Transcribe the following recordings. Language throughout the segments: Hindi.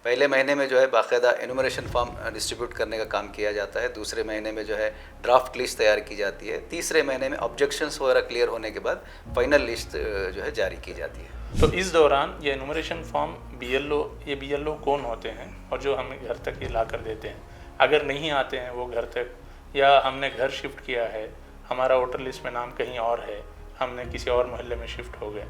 पहले महीने में जो है बाकायदा एनुमरेशन फॉर्म डिस्ट्रीब्यूट करने का काम किया जाता है, दूसरे महीने में जो है ड्राफ्ट लिस्ट तैयार की जाती है, तीसरे महीने में ऑब्जेक्शंस वगैरह क्लियर होने के बाद फाइनल लिस्ट जो है जारी की जाती है। तो इस दौरान ये एनुमरेशन फॉर्म ये बीएलओ कौन होते हैं और जो हमें घर तक ये ला कर देते हैं? अगर नहीं आते हैं वो घर तक, या हमने घर शिफ्ट किया है, हमारा वोटर लिस्ट में नाम कहीं और है, हमने किसी और मोहल्ले में शिफ्ट हो गए,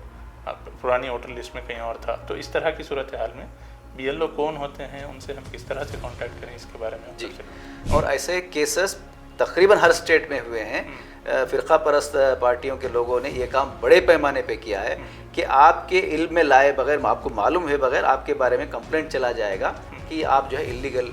पुरानी वोटर लिस्ट में कहीं और था, तो इस तरह की सूरत हाल में बीएलओ कौन होते हैं, उनसे हम किस तरह से कांटेक्ट करें, इसके बारे में जी। और ऐसे केसेस तकरीबन हर स्टेट में हुए हैं। फ़िरका परस्त पार्टियों के लोगों ने ये काम बड़े पैमाने पे किया है कि आपके इल्म में लाए बगैर, आपको मालूम है बगैर, आपके बारे में कंप्लेंट चला जाएगा कि आप जो है इलीगल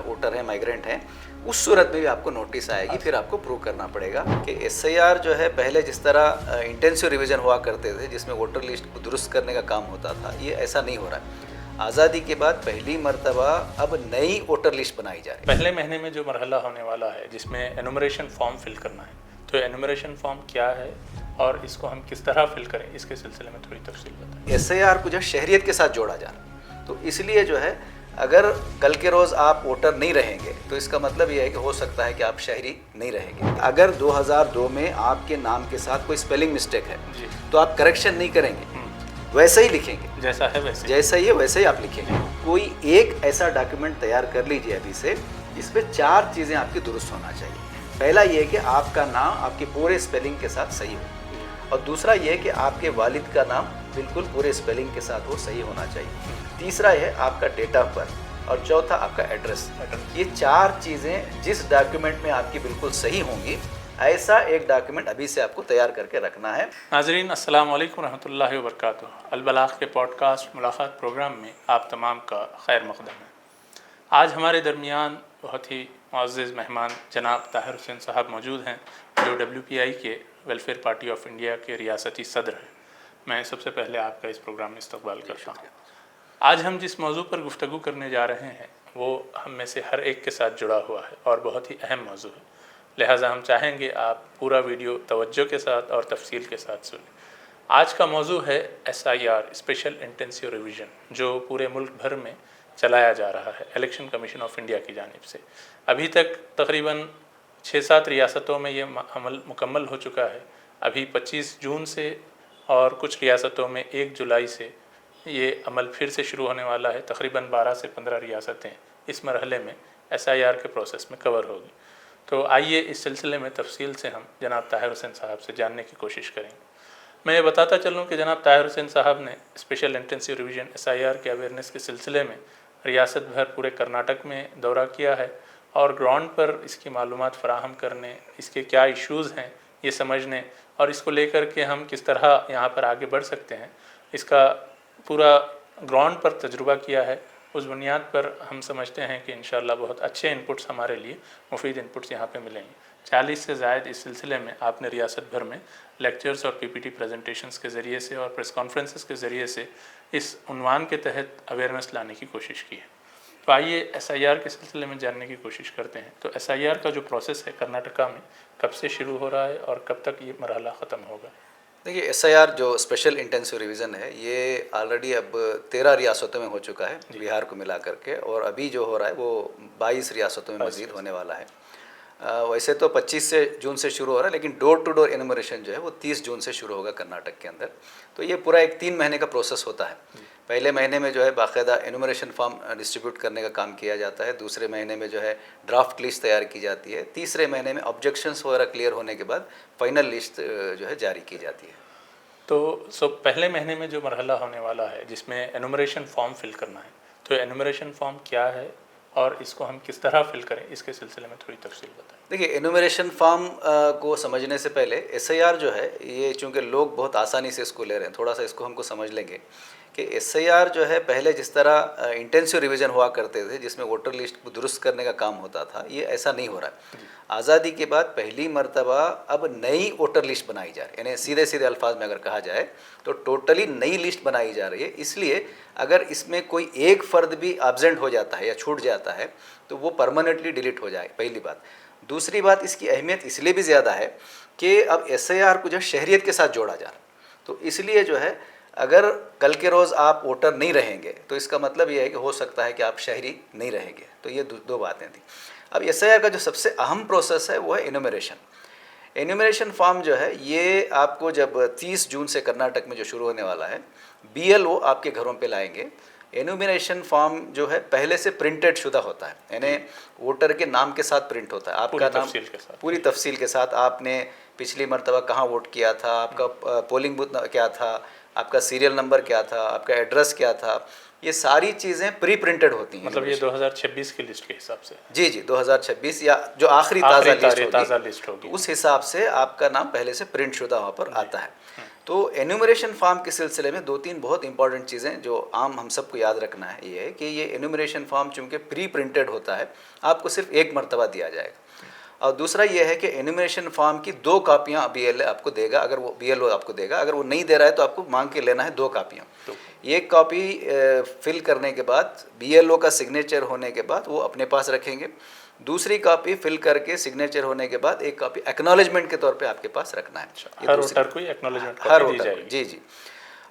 वोटर हैं, माइग्रेंट हैं। उस सूरत में भी आपको नोटिस आएगी, फिर आपको प्रूव करना पड़ेगा कि एसआईआर जो है पहले जिस तरह इंटेंसिव रिवीजन हुआ करते थे जिसमें वोटर लिस्ट को दुरुस्त करने का काम होता था, ये ऐसा नहीं हो रहा है। आज़ादी के बाद पहली मर्तबा अब नई वोटर लिस्ट बनाई जा रही है। पहले महीने में जो मरहला होने वाला है जिसमें एनुमरेशन फॉर्म फिल करना है, तो एनुमरेशन फॉर्म क्या है और इसको हम किस तरह फिल करें, इसके सिलसिले में थोड़ी तफसील बताएं। एसआईआर को जो शहरियत के साथ जोड़ा जा रहा है, तो इसलिए जो है अगर कल के रोज़ आप वोटर नहीं रहेंगे तो इसका मतलब ये है कि हो सकता है कि आप शहरी नहीं रहेंगे। अगर 2002 में आपके नाम के साथ कोई स्पेलिंग मिस्टेक है तो आप करेक्शन नहीं करेंगे, वैसे ही लिखेंगे, जैसा है वैसे, जैसा ही है वैसे ही आप लिखेंगे। कोई एक ऐसा डॉक्यूमेंट तैयार कर लीजिए अभी से, जिसमें 4 चीज़ें आपकी दुरुस्त होना चाहिए। पहला ये है कि आपका नाम आपके पूरे स्पेलिंग के साथ सही हो, और दूसरा ये है कि आपके वालिद का नाम बिल्कुल पूरे स्पेलिंग के साथ वो सही होना चाहिए। तीसरा है आपका डेट ऑफ बर्थ, और चौथा आपका एड्रेस। ये 4 चीज़ें जिस डॉक्यूमेंट में आपकी बिल्कुल सही होंगी, ऐसा एक डॉक्यूमेंट अभी से आपको तैयार करके रखना है। नाज़रीन, अस्सलाम वालेकुम रहमतुल्लाहि व बरकातुहू। अल-बलाग़ के पॉडकास्ट मुलाकात प्रोग्राम में आप तमाम का खैर मक़दम है। आज हमारे दरमियान बहुत ही मुअज़्ज़ज़ मेहमान जनाब ताहिर हुसैन साहब मौजूद हैं, जो WPI के वेलफेयर पार्टी ऑफ इंडिया के रियासती सदर हैं। मैं सबसे पहले आपका इस प्रोग्राम में इस्तक़बाल करता हूँ। आज हम जिस मौजू पर गुफ्तगू करने जा रहे हैं वो हम में से हर एक के साथ जुड़ा हुआ है और बहुत ही अहम मौजू है, लिहाजा हम चाहेंगे आप पूरा वीडियो तवज्जो के साथ और तफसील के साथ सुनें। आज का मौजू है SIR, स्पेशल इंटेंसिव रिवीजन, जो पूरे मुल्क भर में चलाया जा रहा है इलेक्शन कमीशन ऑफ इंडिया की जानिब से। अभी तक तकरीबन 6-7 रियासतों में ये अमल मुकम्मल हो चुका है। अभी 25 जून से और कुछ रियासतों में 1 जुलाई से ये अमल फिर से शुरू होने वाला है। तकरीबन 12 से 15 रियासतें इस मरहले में SIR के प्रोसेस में कवर होगी। तो आइए इस सिलसिले में तफसील से हम जनाब ताहिर हुसैन साहब से जानने की कोशिश करेंगे। मैं ये बताता चलूँ कि जनाब ताहिर हुसैन साहब ने स्पेशल इंटेंसिव रिवीजन SIR के अवेयरनेस के सिलसिले में रियासत भर पूरे कर्नाटक में दौरा किया है, और ग्राउंड पर इसकी मालूमात फ़राहम करने, इसके क्या इश्यूज़ हैं ये समझने, और इसको लेकर के हम किस तरह यहाँ पर आगे बढ़ सकते हैं, इसका पूरा ग्राउंड पर तजुर्बा किया है। उस बुनियाद पर हम समझते हैं कि इंशाअल्लाह बहुत अच्छे इनपुट्स, हमारे लिए मुफीद इनपुट्स यहाँ पे मिलेंगे। 40 से ज़ायद इस सिलसिले में आपने रियासत भर में लेक्चर्स और PPT प्रेजेंटेशंस के ज़रिए से और प्रेस कॉन्फ्रेंसेस के ज़रिए से इस उन्वान के तहत अवेयरनेस लाने की कोशिश की है। तो आइए SIR के सिलसिले में जानने की कोशिश करते हैं। तो SIR का जो प्रोसेस है कर्नाटका में कब से शुरू हो रहा है और कब तक ये मरहला ख़त्म होगा? देखिए, SIR जो स्पेशल इंटेंसिव रिवीजन है ये ऑलरेडी अब 13 रियासतों में हो चुका है, बिहार को मिला करके, और अभी जो हो रहा है वो 22 रियासतों में मज़ीद होने वाला है। वैसे तो 25 से जून से शुरू हो रहा है, लेकिन डोर टू डोर एनुमरेशन जो है वो 30 जून से शुरू होगा कर्नाटक के अंदर। तो ये पूरा एक 3 महीने का प्रोसेस होता है। पहले महीने में जो है बाकायदा एनुमरेशन फॉर्म डिस्ट्रीब्यूट करने का काम किया जाता है, दूसरे महीने में जो है ड्राफ्ट लिस्ट तैयार की जाती है, तीसरे महीने में ऑब्जेक्शंस वगैरह क्लियर होने के बाद फाइनल लिस्ट जो है जारी की जाती है। तो पहले महीने में जो मरहला होने वाला है जिसमें एनुमरेशन फॉर्म फिल करना है, तो एनुमरेशन फॉर्म क्या है और इसको हम किस तरह फिल करें, इसके सिलसिले में थोड़ी तफसील बताएं। देखिए, एनुमरेशन फॉर्म को समझने से पहले SIR जो है ये, चूँकि लोग बहुत आसानी से इसको ले रहे हैं, थोड़ा सा इसको हमको समझ लेंगे कि SIR जो है पहले जिस तरह इंटेंसिव रिवीजन हुआ करते थे जिसमें वोटर लिस्ट को दुरुस्त करने का काम होता था, ये ऐसा नहीं हो रहा है। आज़ादी के बाद पहली मर्तबा अब नई वोटर लिस्ट बनाई जा रही है, यानी सीधे सीधे अल्फाज में अगर कहा जाए तो टोटली नई लिस्ट बनाई जा रही है। इसलिए अगर इसमें कोई एक फ़र्द भी एब्सेंट हो जाता है या छूट जाता है तो वो परमानेंटली डिलीट हो जाए, पहली बात। दूसरी बात, इसकी अहमियत इसलिए भी ज़्यादा है कि अब SIR को जो शहरियत के साथ जोड़ा जा रहा है, तो इसलिए जो है अगर कल के रोज़ आप वोटर नहीं रहेंगे तो इसका मतलब ये है कि हो सकता है कि आप शहरी नहीं रहेंगे। तो ये दो बातें थी। अब एसआईआर का जो सबसे अहम प्रोसेस है वो है एनुमरेशन। एन्यूमरेशन फॉर्म जो है ये आपको जब 30 जून से कर्नाटक में जो शुरू होने वाला है, बीएलओ आपके घरों पे लाएंगे। एन्यूमरेशन फॉर्म जो है पहले से प्रिंटेड शुदा होता है, यानी वोटर के नाम के साथ प्रिंट होता है, आपका नाम पूरी तफसील के साथ, आपने पिछली मरतबा कहाँ वोट किया था, आपका पोलिंग बूथ क्या था, आपका सीरियल नंबर क्या था, आपका एड्रेस क्या था, ये सारी चीज़ें प्री प्रिंटेड होती हैं। मतलब ये 2026 की लिस्ट के हिसाब से? जी जी, 2026 या जो आखिरी ताज़ा लिस्ट होगी उस हिसाब से आपका नाम पहले से प्रिंट शुदा वहाँ पर आता है। तो एन्यूमरेशन फॉर्म के सिलसिले में 2-3 बहुत इंपॉर्टेंट चीज़ें जो आम हम सबको याद रखना है, ये है कि ये एन्यूमरेशन फॉर्म चूँकि प्री प्रिंटेड होता है, आपको सिर्फ एक मरतबा दिया जाएगा। और दूसरा ये है कि एन्यूमरेशन फॉर्म की 2 कापियाँ बीएलओ आपको देगा, अगर वो बीएलओ आपको देगा, अगर वो नहीं दे रहा है तो आपको मांग के लेना है 2 कापियाँ। एक कॉपी फिल करने के बाद बीएलओ का सिग्नेचर होने के बाद वो अपने पास रखेंगे, दूसरी कॉपी फिल करके सिग्नेचर होने के बाद एक कॉपी एक्नॉलेजमेंट के तौर पे आपके पास रखना है। हर वोटर को एक्नॉलेजमेंट हर वोटर, जी जी।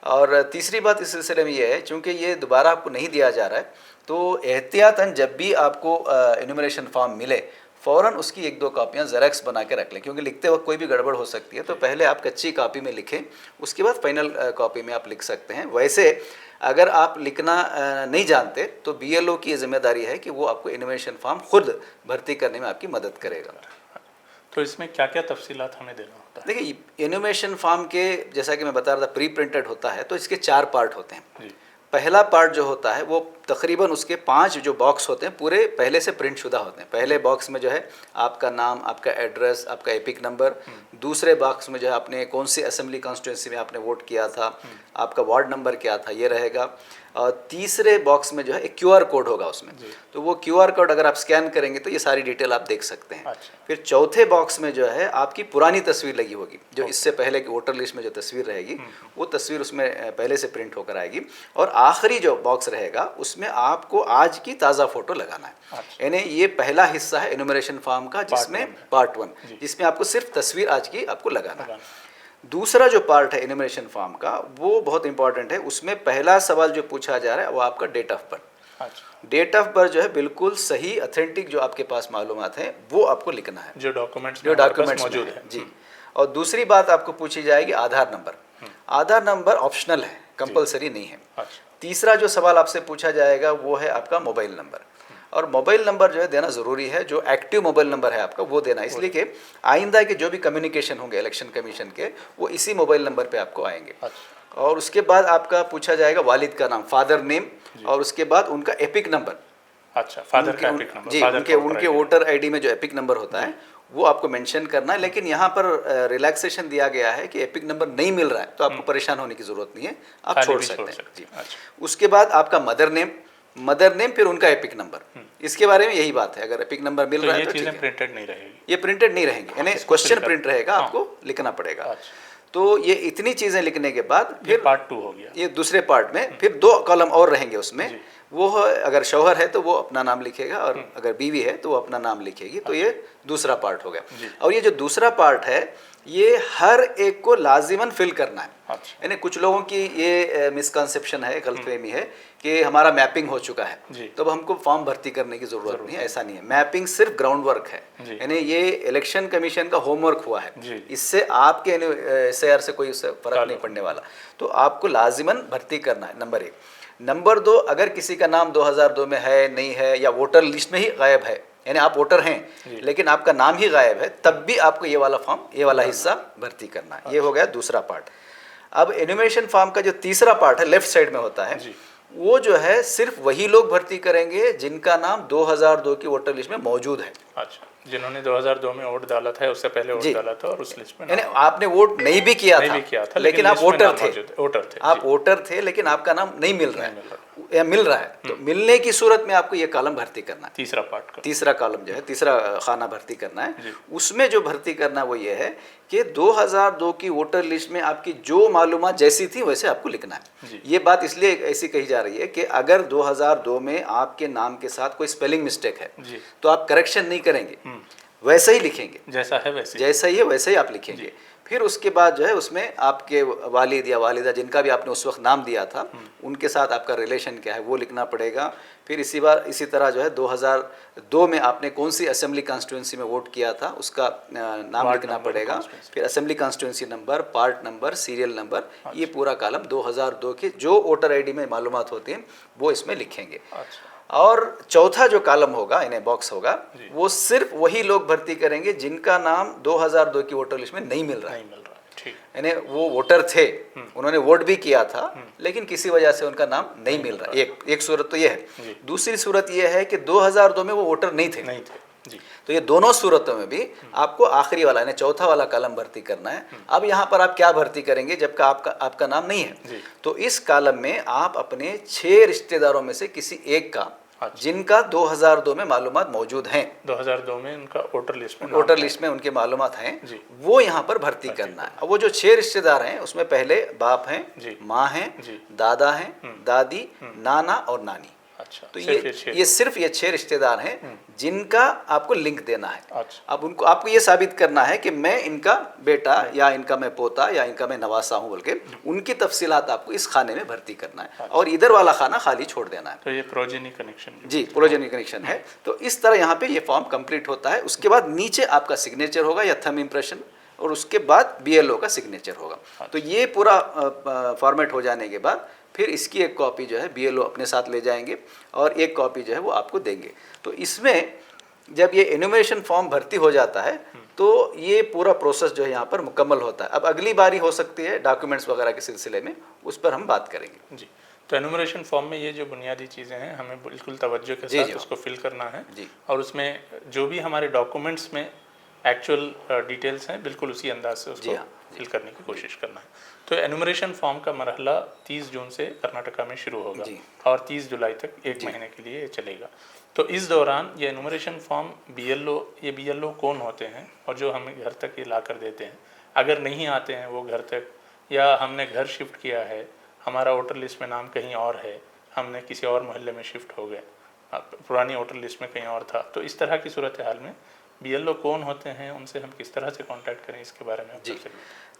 और तीसरी बात इस सिलसिले में ये है, चूँकि ये दोबारा आपको नहीं दिया जा रहा है, तो एहतियातन जब भी आपको एन्यूमरेशन फॉर्म मिले फ़ौरन उसकी 1-2 कापियाँ ज़ेरॉक्स बना के रख लें, क्योंकि लिखते वक्त कोई भी गड़बड़ हो सकती है। तो पहले आप कच्ची कॉपी में लिखें, उसके बाद फाइनल कॉपी में आप लिख सकते हैं। वैसे अगर आप लिखना नहीं जानते तो बीएलओ की जिम्मेदारी है कि वो आपको एन्यूमरेशन फॉर्म खुद भर्ती करने में आपकी मदद करेगा। तो इसमें क्या क्या तफसीलात हमें देना होता है? देखिए, एन्यूमरेशन फॉर्म के जैसा कि मैं बता रहा था प्री प्रिंटेड होता है, तो इसके 4 पार्ट होते हैं। पहला पार्ट जो होता है वो तकरीबन उसके 5 जो बॉक्स होते हैं पूरे पहले से प्रिंट शुदा होते हैं। पहले बॉक्स में जो है आपका नाम, आपका एड्रेस, आपका एपिक नंबर। दूसरे बॉक्स में जो है आपने कौन सी असेंबली कॉन्स्टिट्यूंसी में आपने वोट किया था, आपका वार्ड नंबर क्या था, ये रहेगा। और तीसरे बॉक्स में जो है एक क्यूआर कोड होगा उसमें, तो वो क्यूआर कोड अगर आप स्कैन करेंगे तो ये सारी डिटेल आप देख सकते हैं। फिर चौथे बॉक्स में जो है आपकी पुरानी तस्वीर लगी होगी, जो इससे पहले की वोटर लिस्ट में जो तस्वीर रहेगी वो तस्वीर उसमें पहले से प्रिंट होकर आएगी। और आखिरी जो बॉक्स रहेगा उसमें आपको आज की ताज़ा फ़ोटो लगाना है। यानी ये पहला हिस्सा है एन्यूमरेशन फॉर्म का, जिसमें पार्ट 1, जिसमें आपको सिर्फ तस्वीर आज की आपको लगाना है। दूसरा जो पार्ट है एन्यूमरेशन फॉर्म का वो बहुत इंपॉर्टेंट है। उसमें पहला सवाल जो पूछा जा रहा है वो आपका date of birth. Date of birth जो है बिल्कुल सही ऑथेंटिक जो आपके पास मालूमात हैं वो आपको लिखना है, जो डॉक्यूमेंट्स मौजूद है जी। और दूसरी बात आपको पूछी जाएगी आधार नंबर। आधार नंबर ऑप्शनल है, कंपलसरी नहीं है। तीसरा जो सवाल आपसे पूछा जाएगा वो है आपका मोबाइल नंबर, और मोबाइल नंबर जो है देना ज़रूरी है, जो एक्टिव मोबाइल नंबर है आपका वो देना, इसलिए कि आइंदा के जो भी कम्युनिकेशन होंगे इलेक्शन कमीशन के वो इसी मोबाइल नंबर पे आपको आएंगे। और उसके बाद आपका पूछा जाएगा वालिद का नाम, फादर नेम, और उसके बाद उनका एपिक नंबर। फादर का एपिक नंबर जी, उनके वोटर आईडी में जो एपिक नंबर होता है वो आपको मेंशन करना है। लेकिन यहाँ पर रिलैक्सेशन दिया गया है कि एपिक नंबर नहीं मिल रहा है तो आपको परेशान होने की ज़रूरत नहीं है, आप छोड़ सकते हैं जी। उसके बाद आपका मदर नेम, फिर उनका एपिक नंबर। इसके बारे में यही बात है, अगर एपिक नंबर मिल रहा है तो चीज़ें प्रिंटेड नहीं रहेगी, ये प्रिंटेड नहीं रहेंगे, यानी क्वेश्चन प्रिंट रहेगा, आपको लिखना पड़ेगा। तो ये इतनी चीज़ें लिखने के बाद फिर पार्ट 2 हो गया। ये दूसरे पार्ट में फिर 2 कॉलम और रहेंगे उसमें। वो अगर शौहर है तो वो अपना नाम लिखेगा, और अगर बीवी है तो वो अपना नाम लिखेगी। तो ये दूसरा पार्ट हो गया। और ये जो दूसरा पार्ट है ये हर एक को लाजिमन फिल करना है। यानी कुछ लोगों की ये मिसकंसेप्शन है, गलतफहमी है कि हमारा मैपिंग हो चुका है तो अब हमको फॉर्म भर्ती करने की ज़रूरत नहीं है। ऐसा नहीं है, मैपिंग सिर्फ ग्राउंड वर्क है, यानी ये इलेक्शन कमीशन का होमवर्क हुआ है, इससे आपके एसआईआर से कोई फ़र्क नहीं पड़ने वाला। तो आपको लाजिमन भर्ती करना है, नंबर 1। नंबर 2, अगर किसी का नाम 2002 में है, नहीं है, या वोटर लिस्ट में ही गायब है, यानी आप वोटर हैं लेकिन आपका नाम ही गायब है, तब भी आपको ये वाला फॉर्म, ये वाला हिस्सा भर्ती करना है। ये हो गया दूसरा पार्ट। अब एन्यूमरेशन फॉर्म का जो तीसरा पार्ट है लेफ्ट साइड में होता है, वो जो है सिर्फ वही लोग भर्ती करेंगे जिनका नाम 2002 की वोटर लिस्ट में मौजूद है। अच्छा, जिन्होंने 2002 में वोट डाला था, उससे पहले वोट डाला था और उस लिस्ट में, यानी आपने वोट नहीं भी किया था लेकिन आप वोटर थे, आप वोटर थे लेकिन आपका नाम नहीं मिल रहा है या मिल रहा है, तो मिलने की सूरत में आपको ये कॉलम भर्ती करना है। तीसरा पार्ट का तीसरा कॉलम जो है, तीसरा खाना भर्ती करना है। उसमें जो भर्ती करना वो ये है कि 2002 की वोटर लिस्ट में आपकी जो मालूमात जैसी थी वैसे आपको लिखना है। ये बात इसलिए ऐसी कही जा रही है कि अगर 2002 में आपके नाम के साथ कोई स्पेलिंग मिस्टेक है तो आप करेक्शन नहीं करेंगे, वैसे ही लिखेंगे, जैसा है वैसे, जैसा ही है वैसे ही आप लिखेंगे। फिर उसके बाद जो है उसमें आपके वालिद या वालिदा जिनका भी आपने उस वक्त नाम दिया था उनके साथ आपका रिलेशन क्या है वो लिखना पड़ेगा। फिर इसी तरह जो है 2002 में आपने कौन सी असेंबली कॉन्स्टिट्यूंसी में वोट किया था उसका नाम लिखना पड़ेगा। फिर assembly constituency number, part number, serial number, ये पूरा कॉलम 2002 के जो वोटर आईडी में मालूमात होती हैं वो इसमें लिखेंगे। और चौथा जो कॉलम होगा, इन्हें बॉक्स होगा, वो सिर्फ वही लोग भर्ती करेंगे जिनका नाम 2002 की वोटर लिस्ट में नहीं मिल रहा है। यानी वो वोटर थे, उन्होंने वोट भी किया था लेकिन किसी वजह से उनका नाम नहीं मिल रहा। एक सूरत तो ये है। दूसरी सूरत ये है कि 2002 में वो वोटर नहीं थे। तो ये दोनों सूरतों में भी आपको आखिरी वाला यानी चौथा वाला कॉलम भर्ती करना है। अब यहाँ पर आप क्या भर्ती करेंगे जबकि आपका नाम नहीं है? तो इस कॉलम में आप अपने 6 रिश्तेदारों में से किसी एक का जिनका 2002 में मालूमात मौजूद हैं, 2002 में उनका वोटर लिस्ट में उनके मालूमात हैं, वो यहाँ पर भर्ती करना है। अब वो जो 6 रिश्तेदार हैं उसमें पहले बाप हैं, माँ हैं, दादा हैं, दादी, नाना और नानी। अच्छा, तो ये सिर्फ ये 6 रिश्तेदार हैं जिनका आपको लिंक देना है। अच्छा। अब उनको आपको ये साबित करना है कि मैं इनका बेटा या इनका मैं पोता या इनका मैं नवासा हूँ बोल के उनकी तफसीलात आपको इस खाने में भर्ती करना है। अच्छा। और इधर वाला खाना खाली छोड़ देना है। तो ये प्रोजेनी कनेक्शन, जी प्रोजेनी कनेक्शन है। तो इस तरह यहाँ पे ये फॉर्म कंप्लीट होता है। उसके बाद नीचे आपका सिग्नेचर होगा या थंब इम्प्रेशन, और उसके बाद BLO का सिग्नेचर होगा। अच्छा। तो ये पूरा फॉर्मेट हो जाने के बाद फिर इसकी एक कॉपी जो है BLO अपने साथ ले जाएंगे और एक कॉपी जो है वो आपको देंगे। तो इसमें जब ये एनुमरेशन फॉर्म भर्ती हो जाता है तो ये पूरा प्रोसेस जो है यहाँ पर मुकम्मल होता है। अब अगली बारी हो सकती है डॉक्यूमेंट्स वगैरह के सिलसिले में, उस पर हम बात करेंगे। जी, तो एनुमरेशन फॉर्म में ये जो बुनियादी चीज़ें हैं हमें बिल्कुल तवज्जो के साथ उसको फिल करना है। जी। और उसमें जो भी हमारे डॉक्यूमेंट्स में एक्चुअल डिटेल्स हैं बिल्कुल उसी अंदाज से उसको फिल करने की कोशिश करना है। तो एनुमरेशन फॉर्म का मरहला 30 जून से कर्नाटका में शुरू होगा और 30 जुलाई तक 1 महीने के लिए चलेगा। तो इस दौरान ये एनुमरेशन फॉर्म BLO कौन होते हैं और जो हमें घर तक ये ला कर देते हैं, अगर नहीं आते हैं वो घर तक, या हमने घर शिफ्ट किया है, हमारा वोटर लिस्ट में नाम कहीं और है, हमने किसी और मोहल्ले में शिफ्ट हो गए, पुरानी वोटर लिस्ट में कहीं और था, तो इस तरह की सूरत हाल में BLO कौन होते हैं, उनसे हम किस तरह से कांटेक्ट करें, इसके बारे में जी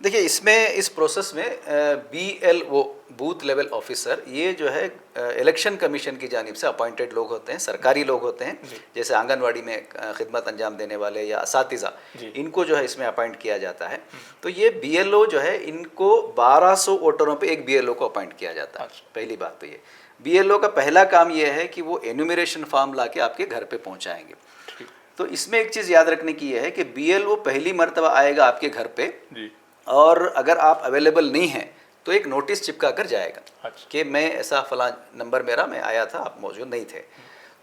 देखिए। इस प्रोसेस में BLO बूथ लेवल ऑफिसर ये जो है इलेक्शन कमीशन की जानिब से अपॉइंटेड लोग होते हैं, सरकारी लोग होते हैं। जैसे आंगनवाड़ी में खिदमत अंजाम देने वाले या असातिज़ा, इनको जो है इसमें अपॉइंट किया जाता है। तो ये BLO जो है इनको 1200 वोटरों पे एक BLO को अपॉइंट किया जाता है। पहली बात तो ये BLO का पहला काम ये है कि वो एनुमरेशन फॉर्म ला के आपके घर पे पहुँचाएंगे। तो इसमें एक चीज़ याद रखने की है कि BLO पहली मर्तबा आएगा आपके घर पे और अगर आप अवेलेबल नहीं हैं तो एक नोटिस चिपका कर जाएगा। अच्छा। कि मैं ऐसा फला नंबर मेरा, मैं आया था, आप मौजूद नहीं थे।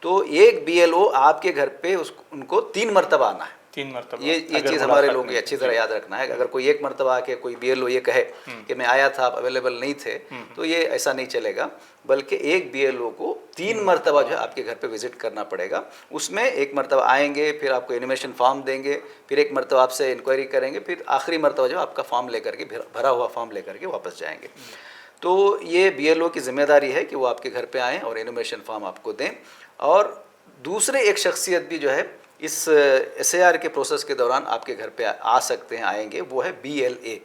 तो एक BLO आपके घर पे उनको 3 मरतबा आना है। 3 मरतबा ये चीज़ हमारे लोगों को अच्छी तरह याद रखना है। अगर कोई एक मरतबा आके कोई BLO ये कहे कि मैं आया था, आप अवेलेबल नहीं थे, तो ये ऐसा नहीं चलेगा, बल्कि एक BLO को 3 मरतबा जो है आपके घर पे विजिट करना पड़ेगा। उसमें एक मरतबा आएंगे, फिर आपको एनुमरेशन फॉर्म देंगे, फिर एक मरतबा आपसे इंक्वायरी करेंगे, फिर आखिरी मरतबा जो आपका फॉर्म लेकर के, भरा हुआ फॉर्म लेकर के वापस जाएंगे। तो ये BLO की जिम्मेदारी है कि वो आपके घर पे आएँ और एनुमरेशन फॉर्म आपको दें। और दूसरे एक शख्सियत भी जो है इस SAR के प्रोसेस के दौरान आपके घर पे आ सकते हैं, आएंगे, वो है BLA।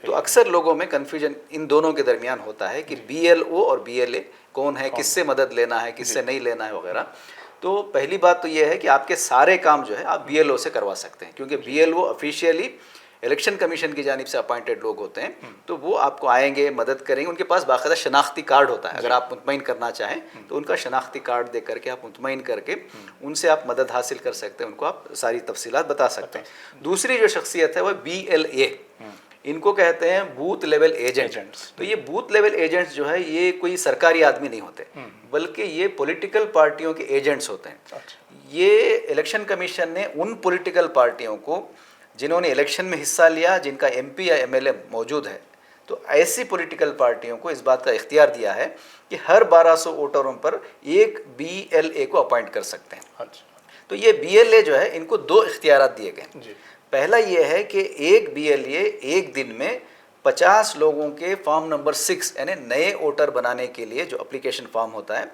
तो अक्सर लोगों में कन्फ्यूजन इन दोनों के दरमियान होता है कि BLO और BLA कौन है, किससे मदद लेना है, किससे नहीं लेना है वगैरह। तो पहली बात तो ये है कि आपके सारे काम जो है आप BLO से करवा सकते हैं, क्योंकि BLO ऑफिशियली इलेक्शन कमीशन की जानिब से अपॉइंटेड लोग होते हैं। तो वो आपको आएंगे, मदद करेंगे। उनके पास बाकायदा शनाख्ती कार्ड होता है। अगर आप मुतमईन करना चाहें तो उनका शनाख्ती कार्ड दे करके आप मुतमईन करके उनसे आप मदद हासिल कर सकते हैं, उनको आप सारी तफसीलात बता सकते हैं। दूसरी जो शख्सियत है वह BLA, इनको कहते हैं बूथ लेवल एजेंट्स। तो ये बूथ लेवल एजेंट्स जो है ये कोई सरकारी आदमी नहीं होते, बल्कि ये पॉलिटिकल पार्टियों के एजेंट्स होते हैं। ये इलेक्शन कमीशन ने उन पॉलिटिकल पार्टियों को जिन्होंने इलेक्शन में हिस्सा लिया, जिनका MP या MLA मौजूद है, तो ऐसी पॉलिटिकल पार्टियों को इस बात का इख्तियार दिया है कि हर 1200 वोटरों पर एक BLA को अपॉइंट कर सकते हैं। अच्छा। तो ये BLA जो है इनको 2 इख्तियारात दिए गए। पहला ये है कि एक BLA एक दिन में 50 लोगों के फॉर्म नंबर 6 यानी नए वोटर बनाने के लिए जो एप्लीकेशन फॉर्म होता है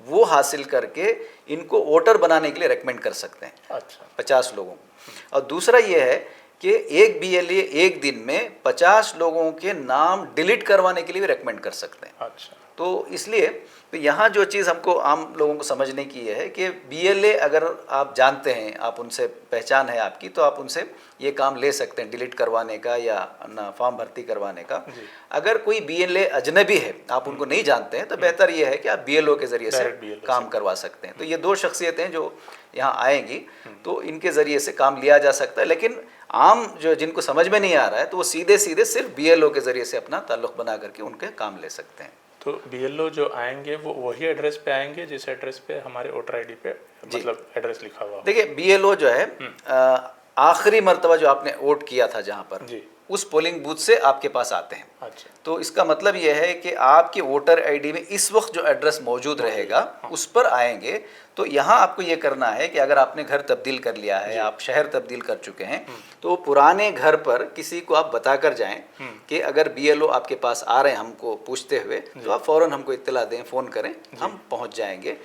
वो हासिल करके इनको वोटर बनाने के लिए रेकमेंड कर सकते हैं। अच्छा। 50 लोगों को। और दूसरा ये है कि एक BLA एक दिन में 50 लोगों के नाम डिलीट करवाने के लिए भी रेकमेंड कर सकते हैं। अच्छा। तो इसलिए तो यहाँ जो चीज़ हमको आम लोगों को समझने की है कि BLA अगर आप जानते हैं, आप उनसे पहचान है आपकी, तो आप उनसे ये काम ले सकते हैं डिलीट करवाने का या ना फॉर्म भर्ती करवाने का। अगर कोई BLA अजनबी है, आप उनको नहीं जानते हैं, तो बेहतर ये है कि आप BLO के ज़रिए से काम करवा सकते हैं। तो ये दो शख्सियतें जो यहाँ आएंगी, तो इनके ज़रिए से काम लिया जा सकता है। लेकिन आम जो जिनको समझ में नहीं आ रहा है, तो वो सीधे सीधे सिर्फ BLO के ज़रिए से अपना ताल्लुक़ बना करके उनके काम ले सकते हैं। तो BLO जो आएंगे वो वही एड्रेस पे आएंगे जिस एड्रेस पे हमारे वोटर आईडी पे मतलब एड्रेस लिखा हुआ हो? देखिए, BLO जो है आखिरी मर्तबा जो आपने वोट किया था जहाँ पर, उस पोलिंग बूथ से आपके पास आते हैं। अच्छा। तो इसका मतलब यह है कि आपके वोटर आईडी में इस वक्त जो एड्रेस मौजूद रहेगा उस पर आएंगे। तो यहाँ आपको ये करना है कि अगर आपने घर तब्दील कर लिया है, आप शहर तब्दील कर चुके हैं, तो पुराने घर पर किसी को आप बता कर जाएं कि अगर BLO आपके पास आ रहे हैं हमको पूछते हुए, तो आप फ़ौरन हमको इत्तला दें, फ़ोन करें, हम पहुँच जाएंगे।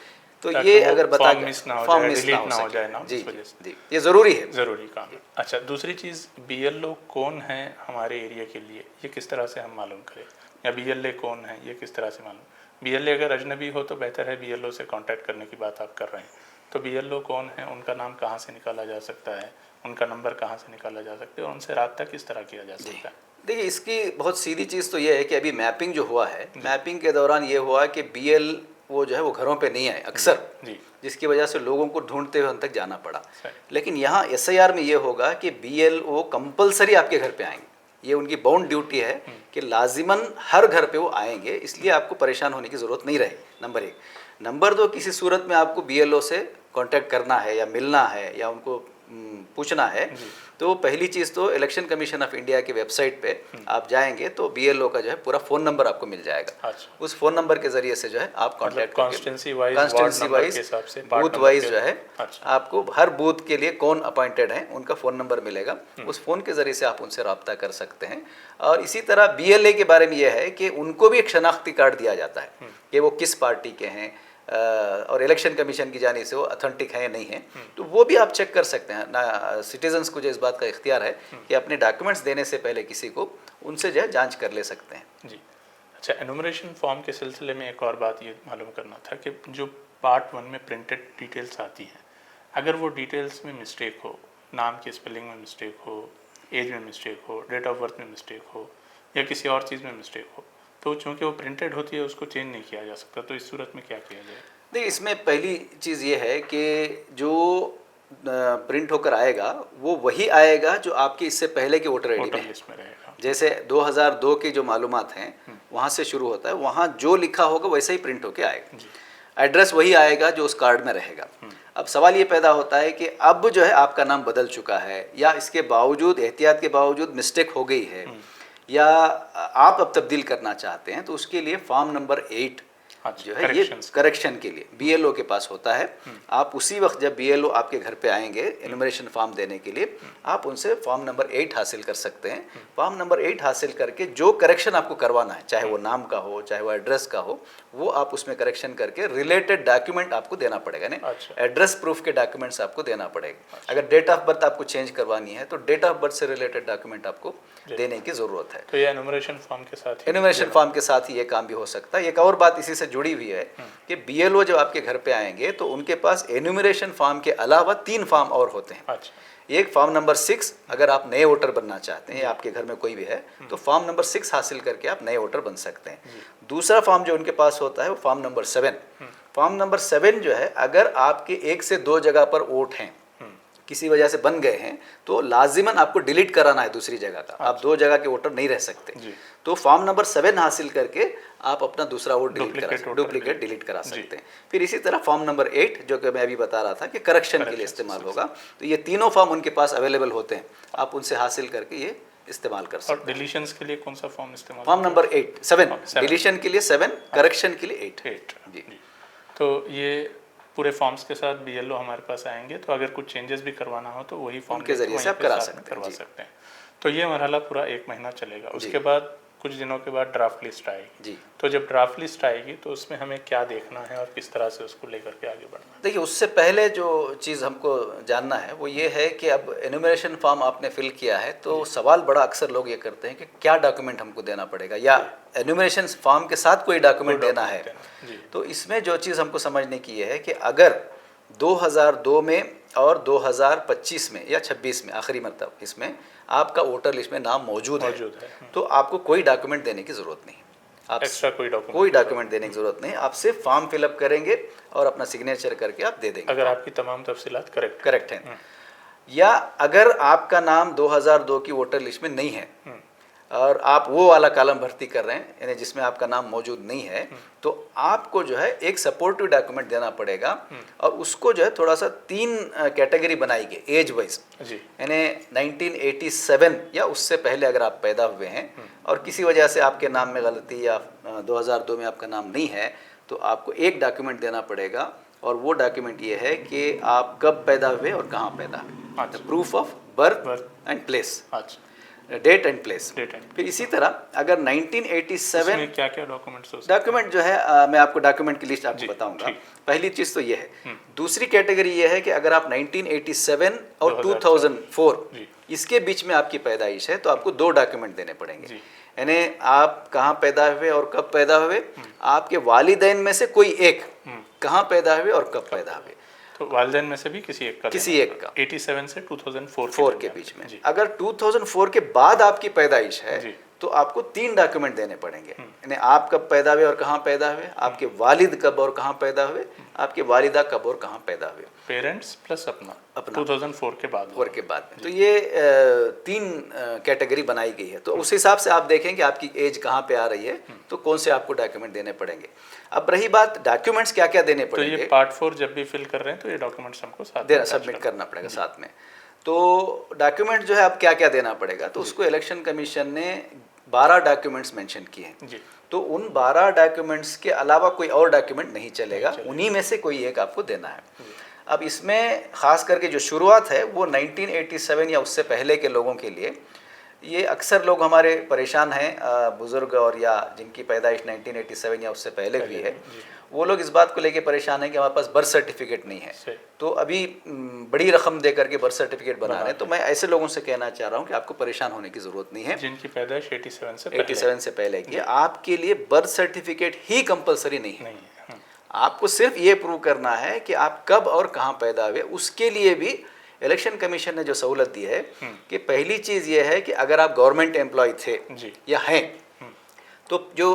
तो ये अगर बता फॉर्म मिस ना हो जाए ना, जी जी, ये ज़रूरी है, ज़रूरी काम है। अच्छा, दूसरी चीज़ BLO कौन है हमारे एरिया के लिए, ये किस तरह से हम मालूम करें, या BLA कौन है ये किस तरह से मालूम? BLA अगर अजनबी हो तो बेहतर है, BLO से कांटेक्ट करने की बात आप कर रहे हैं, तो BLO कौन है, उनका नाम कहाँ से निकाला जा सकता है, उनका नंबर कहाँ से निकाला जा सकता है, और उनसे रब्ता किस तरह किया जा सकता है? देखिए, इसकी बहुत सीधी चीज़ तो ये है कि अभी मैपिंग जो हुआ है, मैपिंग के दौरान ये हुआ कि BLO जो है वो घरों पे नहीं आए अक्सर, जिसकी वजह से लोगों को ढूंढते हुए उन तक जाना पड़ा। लेकिन यहाँ SIR में ये होगा कि BLO कंपलसरी आपके घर पे आएंगे, ये उनकी बाउंड ड्यूटी है कि लाजिमन हर घर पे वो आएंगे, इसलिए आपको परेशान होने की ज़रूरत नहीं रहे, नंबर एक। नंबर दो, किसी सूरत में आपको BLO से कांटेक्ट करना है या मिलना है या उनको पूछना है, तो पहली चीज़ तो इलेक्शन कमीशन ऑफ इंडिया की वेबसाइट पे आप जाएंगे तो BLO का जो है पूरा फ़ोन नंबर आपको मिल जाएगा। अच्छा। उस फ़ोन नंबर के ज़रिए से जो है आप contact constituency wise booth wise जो है आपको हर बूथ के लिए कौन अपॉइंटेड हैं उनका फ़ोन नंबर मिलेगा, उस फ़ोन के ज़रिए से आप उनसे रब्ता कर सकते हैं। और इसी तरह BLA के बारे में यह है कि उनको भी एक शनाख्ती कार्ड दिया जाता है कि वो किस पार्टी के हैं, और इलेक्शन कमीशन की जानिब से वो ऑथेंटिक है या नहीं है, तो वो भी आप चेक कर सकते हैं ना। सिटीजन्स को जो इस बात का इख्तियार है कि अपने डॉक्यूमेंट्स देने से पहले किसी को उनसे जो है जांच कर ले सकते हैं। जी। अच्छा, एनुमरेशन फॉर्म के सिलसिले में एक और बात ये मालूम करना था कि जो पार्ट 1 में प्रिंटेड डिटेल्स आती हैं, अगर वो डिटेल्स में मिस्टेक हो, नाम की स्पेलिंग में मिस्टेक हो, एज में मिस्टेक हो, डेट ऑफ बर्थ में मिस्टेक हो, या किसी और चीज़ में मिस्टेक हो, तो चूँकि वो प्रिंटेड होती है उसको चेंज नहीं किया जा सकता, तो इस सूरत में क्या किया जाए? देखिए, इसमें पहली चीज़ ये है कि जो प्रिंट होकर आएगा वो वही आएगा जो आपके इससे पहले के वोटर आईडी में रहेगा। जैसे 2002 की जो मालूमात हैं वहाँ से शुरू होता है, वहाँ जो लिखा होगा वैसे ही प्रिंट होकर आएगा, एड्रेस वही आएगा जो उस कार्ड में रहेगा। अब सवाल ये पैदा होता है कि अब जो है आपका नाम बदल चुका है, या इसके बावजूद एहतियात के बावजूद मिस्टेक हो गई है, या आप अब तब्दील करना चाहते हैं, तो उसके लिए फॉर्म नंबर 8 जो है ये करेक्शन के लिए BLO के पास होता है। आप उसी वक्त जब BLO आपके घर पे आएंगे एनुमरेशन फॉर्म देने के लिए, आप उनसे फॉर्म नंबर 8 हासिल कर सकते हैं। फॉर्म नंबर 8 हासिल करके जो करेक्शन आपको करवाना है, चाहे वो नाम का हो चाहे वो एड्रेस का हो, वो आप उसमें करेक्शन करके रिलेटेड डॉक्यूमेंट आपको देना पड़ेगा। नहीं, एड्रेस प्रूफ के डॉक्यूमेंट्स आपको देना पड़ेगा। अगर डेट ऑफ बर्थ आपको चेंज करवानी है तो डेट ऑफ बर्थ से रिलेटेड डॉक्यूमेंट आपको देने की ज़रूरत है। तो ये एनुमरेशन फॉर्म के साथ ही ये काम भी हो सकता है। एक और बात इसी से जुड़ी हुई है कि BLO जब आपके घर पे आएंगे तो उनके पास एनुमरेशन फॉर्म के अलावा 3 फॉर्म और होते हैं। अच्छा। एक फॉर्म नंबर 6, अगर आप नए वोटर बनना चाहते हैं या आपके घर में कोई भी है तो फॉर्म नंबर 6 हासिल करके आप नए वोटर बन सकते हैं। दूसरा फॉर्म जो उनके पास होता है वो फॉर्म नंबर 7। फॉर्म नंबर 7 जो है, अगर आपके 1 से 2 जगह पर वोट हैं, किसी वजह से बन गए हैं, तो लाजिमन आपको डिलीट कराना है दूसरी जगह का। आप 2 जगह के वोटर नहीं रह सकते। तो फॉर्म नंबर 7 हासिल करके आप अपना दूसरा वोट डुप्लीकेट डिलीट करा सकते हैं। फिर इसी तरह फॉर्म नंबर 8 जो कि मैं अभी बता रहा था कि करेक्शन के लिए इस्तेमाल होगा, तो ये तीनों फॉर्म उनके पास अवेलेबल होते हैं, आप उनसे हासिल करके ये इस्तेमाल कर सकते हैं। और डिलीशंस के लिए कौन सा फॉर्म इस्तेमाल? फॉर्म नंबर 7 डिलीशन के लिए 7, करेक्शन के लिए 8। जी। तो ये पूरे फॉर्म्स के साथ BLO हमारे पास आएंगे, तो अगर कुछ चेंजेस भी करवाना हो तो वही फॉर्म के जरिए से आप करवा सकते हैं। तो ये मरहला पूरा 1 महीना चलेगा। उसके बाद कुछ दिनों के बाद ड्राफ्ट लिस्ट आएगी जी। तो जब ड्राफ्ट लिस्ट आएगी तो उसमें हमें क्या देखना है और किस तरह से उसको लेकर के आगे बढ़ना है? देखिए, उससे पहले जो चीज़ हमको जानना है वो ये है कि अब एनुमरेशन फॉर्म आपने फिल किया है तो सवाल बड़ा अक्सर लोग ये करते हैं कि क्या डॉक्यूमेंट हमको देना पड़ेगा, या एनुमरेशन फॉर्म के साथ कोई डॉक्यूमेंट देना है। जी। तो इसमें जो चीज़ हमको समझने की ये है कि अगर 2002 में और 2025 में या 26 में आखिरी मतलब इसमें आपका वोटर लिस्ट में नाम मौजूद है तो आपको कोई डॉक्यूमेंट देने की ज़रूरत नहीं। आप एक्स्ट्रा कोई डॉक्यूमेंट देने की ज़रूरत नहीं, आप सिर्फ फॉर्म फिलअप करेंगे और अपना सिग्नेचर करके आप दे देंगे अगर आपकी तमाम तफसीलात करेक्ट हैं। या अगर आपका नाम 2002 की वोटर लिस्ट में नहीं है और आप वो वाला कॉलम भर्ती कर रहे हैं यानी जिसमें आपका नाम मौजूद नहीं है तो आपको जो है एक सपोर्टिव डॉक्यूमेंट देना पड़ेगा और उसको जो है थोड़ा सा 3 कैटेगरी बनाई गई एज वाइज, यानी 1987 या उससे पहले अगर आप पैदा हुए हैं और किसी वजह से आपके नाम में गलती या 2002 में आपका नाम नहीं है तो आपको एक डॉक्यूमेंट देना पड़ेगा और वो डॉक्यूमेंट ये है कि आप कब पैदा हुए और कहाँ पैदा हुए, proof of birth and place, date and place. फिर इसी तरह अगर 1987 में क्या क्या डॉक्यूमेंट जो है मैं आपको डॉक्यूमेंट की लिस्ट आपको बताऊंगा। पहली चीज़ तो ये है। दूसरी कैटेगरी ये है कि अगर आप 1987 और 2004 इसके बीच में आपकी पैदाइश है तो आपको 2 डॉक्यूमेंट देने पड़ेंगे, यानी आप कहाँ पैदा हुए और कब पैदा हुए, आपके वालिदैन में से कोई एक कहाँ पैदा हुए और कब पैदा हुए। तो वालिदैन में से भी किसी एक का 87 से 2004 के बीच में। अगर 2004 के बाद आपकी पैदाइश है तो आपको 3 डॉक्यूमेंट देने पड़ेंगे, यानी आप कब पैदा हुए और कहाँ पैदा हुए, आपके वालिद कब और कहाँ पैदा हुए, आपके वालिदा कब और कहाँ पैदा हुए, पेरेंट्स प्लस अपना 2004 के बाद में। तो ये 3 कैटेगरी बनाई गई है। तो उस हिसाब से आप देखें कि आपकी एज कहाँ पे आ रही है तो कौन से आपको डॉक्यूमेंट देने पड़ेंगे। अब रही बात डॉक्यूमेंट्स क्या क्या देने पड़ेंगे, तो ये पार्ट 4 जब भी फिल कर रहे हैं तो ये डॉक्यूमेंट्स हमको साथ सबमिट करना पड़ेगा साथ में। तो डॉक्यूमेंट जो है अब क्या क्या देना पड़ेगा, तो उसको इलेक्शन कमीशन ने 12 डॉक्यूमेंट्स मेंशन किए हैं। तो उन 12 डॉक्यूमेंट्स के अलावा कोई और डॉक्यूमेंट नहीं चलेगा, उन्हीं में से कोई एक आपको देना है। अब इसमें ख़ास करके जो शुरुआत है वो 1987 या उससे पहले के लोगों के लिए, ये अक्सर लोग हमारे परेशान हैं बुज़ुर्ग और या जिनकी पैदाइश 1987 या उससे पहले हुई है, वो लोग इस बात को लेके परेशान हैं कि हमारे पास बर्थ सर्टिफिकेट नहीं है तो अभी बड़ी रकम दे करके बर्थ सर्टिफिकेट बना रहे हैं। तो मैं ऐसे लोगों से कहना चाह रहा हूँ कि आपको परेशान होने की ज़रूरत नहीं है। जिनकी पैदाइश 87 से पहले की, आपके लिए बर्थ सर्टिफिकेट ही कंपलसरी नहीं है। आपको सिर्फ ये प्रूव करना है कि आप कब और कहाँ पैदा हुए। उसके लिए भी इलेक्शन कमीशन ने जो सहूलत दी है कि पहली चीज़ ये है कि अगर आप गवर्नमेंट एम्प्लॉय थे या हैं तो जो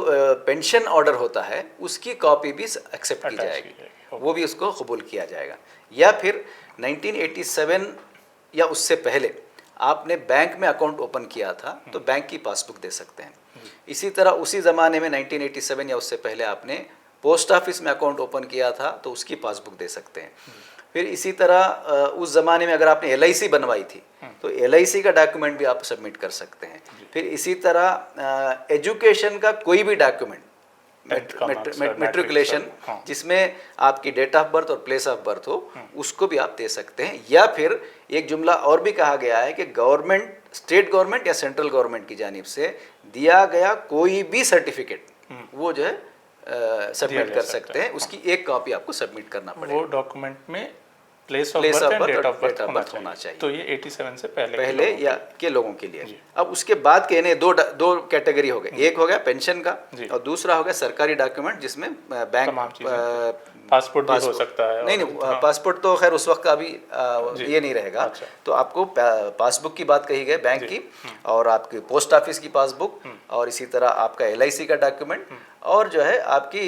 पेंशन ऑर्डर होता है उसकी कॉपी भी एक्सेप्ट की जाएगी, वो भी उसको कबूल किया जाएगा। या फिर 1987 या उससे पहले आपने बैंक में अकाउंट ओपन किया था तो बैंक की पासबुक दे सकते हैं। इसी तरह उसी ज़माने में 1987 या उससे पहले आपने पोस्ट ऑफिस में अकाउंट ओपन किया था तो उसकी पासबुक दे सकते हैं। फिर इसी तरह उस ज़माने में अगर आपने LIC बनवाई थी तो LIC का डॉक्यूमेंट भी आप सबमिट कर सकते हैं। फिर इसी तरह एजुकेशन का कोई भी डॉक्यूमेंट, मेट्रिकुलेशन जिसमें आपकी डेट ऑफ बर्थ और प्लेस ऑफ बर्थ हो, उसको भी आप दे सकते हैं। या फिर एक जुमला और भी कहा गया है कि गवर्नमेंट, स्टेट गवर्नमेंट या सेंट्रल गवर्नमेंट की जानिब से दिया गया कोई भी सर्टिफिकेट वो जो है सबमिट कर सकते हैं। उसकी एक कॉपी आपको सबमिट करना पड़ेगा। वो डॉक्यूमेंट में place of birth and date of birth होना चाहिए। तो ये 87 से पहले या के लोगों के लिए। अब उसके बाद के इन्हें दो कैटेगरी हो गए, एक हो गया पेंशन का और दूसरा हो गया सरकारी डॉक्यूमेंट जिसमें बैंक पासपोर्ट भी हो सकता है। नहीं, पासपोर्ट तो खैर उस वक्त का अभी ये नहीं रहेगा। तो आपको पासबुक की बात कही गई बैंक की, और आपकी पोस्ट ऑफिस की पासबुक, और इसी तरह आपका LIC का डॉक्यूमेंट, और जो है आपकी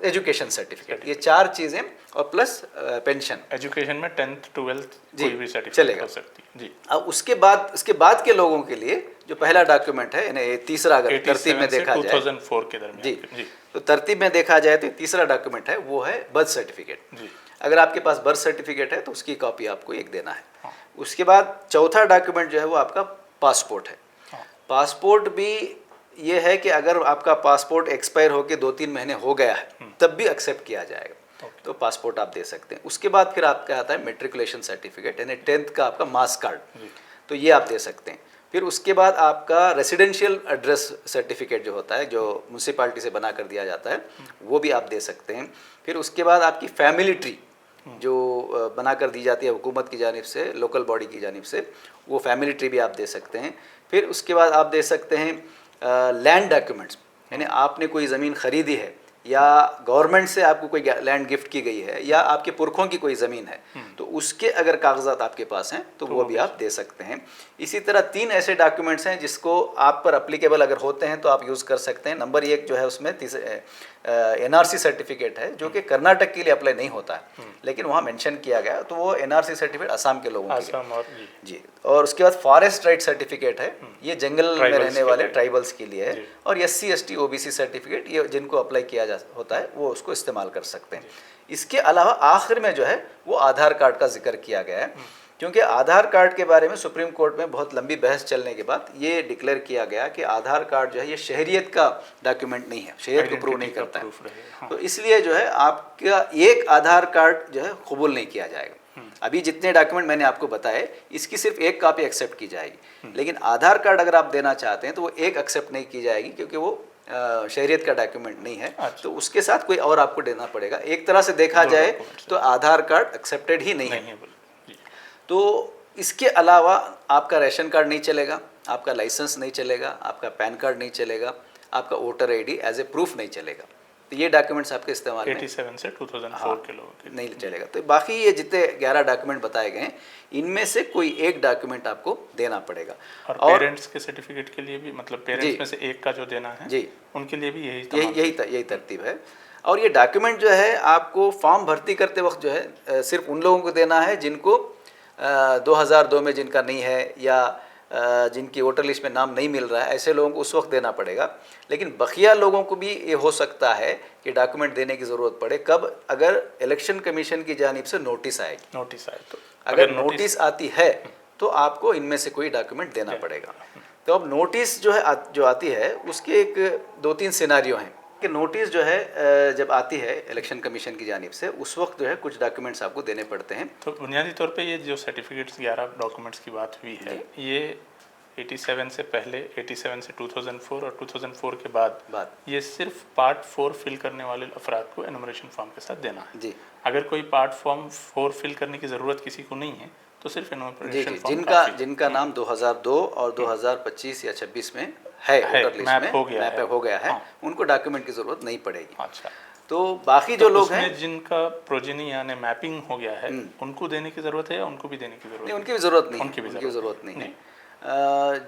एजुकेशन सर्टिफिकेट। ये 4 चीज़ें, और प्लस पेंशन। एजुकेशन में 10th 12th कोई भी सर्टिफिकेट हो सकती है जी। अब उसके बाद के लोगों के लिए जो पहला डॉक्यूमेंट है, यानी तीसरा, अगर तरतीब में देखा जाए 2004 के दरमियान जी, तो तरतीब में देखा जाए तो तीसरा डॉक्यूमेंट है वो है बर्थ सर्टिफिकेट। अगर आपके पास बर्थ सर्टिफिकेट है तो उसकी कॉपी आपको एक देना है। उसके बाद चौथा डॉक्यूमेंट जो है वो आपका पासपोर्ट है। पासपोर्ट भी ये है कि अगर आपका पासपोर्ट एक्सपायर होकर 2-3 महीने हो गया है तब भी एक्सेप्ट किया जाएगा, तो पासपोर्ट आप दे सकते हैं। उसके बाद फिर आपका आता है मेट्रिकुलेशन सर्टिफिकेट, यानी 10th का आपका मार्क्स कार्ड, तो ये आप दे सकते हैं। फिर उसके बाद आपका रेसिडेंशियल एड्रेस सर्टिफिकेट जो होता है, जो म्यूनसिपालिटी से बना कर दिया जाता है, वो भी आप दे सकते हैं। फिर उसके बाद आपकी फैमिली ट्री जो बना कर दी जाती है हुकूमत की जानिब से, लोकल बॉडी की जानिब से, वो फैमिली ट्री भी आप दे सकते हैं। फिर उसके बाद आप दे सकते हैं लैंड डॉक्यूमेंट्स, यानी आपने कोई ज़मीन ख़रीदी है या गवर्नमेंट से आपको कोई लैंड गिफ्ट की गई है या आपके पुरखों की कोई ज़मीन है, तो उसके अगर कागजात आपके पास हैं तो वो भी आप दे सकते हैं। इसी तरह 3 ऐसे डॉक्यूमेंट्स हैं जिसको आप पर अप्लीकेबल अगर होते हैं तो आप यूज़ कर सकते हैं। नंबर 1 जो है उसमें NRC सर्टिफिकेट है, जो कि कर्नाटक के लिए अप्लाई नहीं होता है, लेकिन वहाँ मेंशन किया गया, तो वो NRC सर्टिफिकेट असम के लोगों के लिए जी। और उसके बाद फॉरेस्ट राइट सर्टिफिकेट है, ये जंगल में रहने वाले ट्राइबल्स के लिए है। और SC ST OBC सर्टिफिकेट, ये जिनको अप्लाई किया होता है वो उसको इस्तेमाल कर सकते हैं। इसके अलावा आखिर में जो है वो आधार कार्ड का जिक्र किया गया है, क्योंकि आधार कार्ड के बारे में सुप्रीम कोर्ट में बहुत लंबी बहस चलने के बाद ये डिक्लेयर किया गया कि आधार कार्ड जो है ये शहरियत का डॉक्यूमेंट नहीं है, शहरियत को प्रूव नहीं करता है। हाँ। तो इसलिए जो है आपका एक आधार कार्ड जो है कबूल नहीं किया जाएगा। अभी जितने डॉक्यूमेंट मैंने आपको बताए, इसकी सिर्फ एक कॉपी एक्सेप्ट की जाएगी, लेकिन आधार कार्ड अगर आप देना चाहते हैं तो वो एक एक्सेप्ट नहीं की जाएगी, क्योंकि वो शहरियत का डॉक्यूमेंट नहीं है। अच्छा। तो उसके साथ कोई और आपको देना पड़ेगा। एक तरह से देखा जाए तो आधार कार्ड एक्सेप्टेड ही नहीं है। तो इसके अलावा आपका राशन कार्ड नहीं चलेगा, आपका लाइसेंस नहीं चलेगा, आपका पैन कार्ड नहीं चलेगा, आपका voter ID as a proof नहीं चलेगा। तो ये डॉक्यूमेंट्स आपके इस्तेमाल 87 से 2004 के लोगों के नहीं चलेगा। तो बाकी ये जितने 11 डॉक्यूमेंट बताए गए हैं, इनमें से कोई एक डॉक्यूमेंट आपको देना पड़ेगा। और पेरेंट्स के सर्टिफिकेट के लिए भी, मतलब पेरेंट्स में से एक का जो देना है जी, उनके लिए भी यही तरतीब है। और ये डॉक्यूमेंट जो है आपको फॉर्म भर्ती करते वक्त जो है सिर्फ उन लोगों को देना है जिनको 2002 में जिनका नहीं है या जिनकी वोटर लिस्ट में नाम नहीं मिल रहा है, ऐसे लोगों को उस वक्त देना पड़ेगा। लेकिन बकिया लोगों को भी ये हो सकता है कि डॉक्यूमेंट देने की ज़रूरत पड़े। कब? अगर इलेक्शन कमीशन की जानिब से नोटिस आएगी। नोटिस आए तो अगर नोटिस आती है तो आपको इनमें से कोई डॉक्यूमेंट देना पड़ेगा। तो अब नोटिस जो है जो आती है उसके एक 2-3 सिनारियो हैं कि नोटिस जो है जब आती है इलेक्शन कमीशन की जानिब से, उस वक्त जो है कुछ डॉक्यूमेंट्स आपको देने पड़ते हैं। तो बुनियादी तौर पे ये जो सर्टिफिकेट्स 11 डॉक्यूमेंट्स की बात हुई है, ये 87 से पहले, 87 से 2004 और 2004 के बाद ये सिर्फ पार्ट 4 फिल करने वाले अफराद को एनुमरेशन फॉर्म के साथ देना है जी। अगर कोई पार्ट फॉर्म 4 फिल करने की ज़रूरत किसी को नहीं है तो सिर्फ एनुमरेशन फॉर्म जिनका नाम 2002 और 2025 या 26 में है वोटर लिस्ट में मैप हो गया है, उनको डॉक्यूमेंट की ज़रूरत नहीं पड़ेगी। अच्छा। तो बाकी जो लोग हैं जिनका प्रोजेनी यानी मैपिंग हो गया है, उनको देने की ज़रूरत है या उनको भी देने की ज़रूरत नहीं? उनकी भी ज़रूरत नहीं है।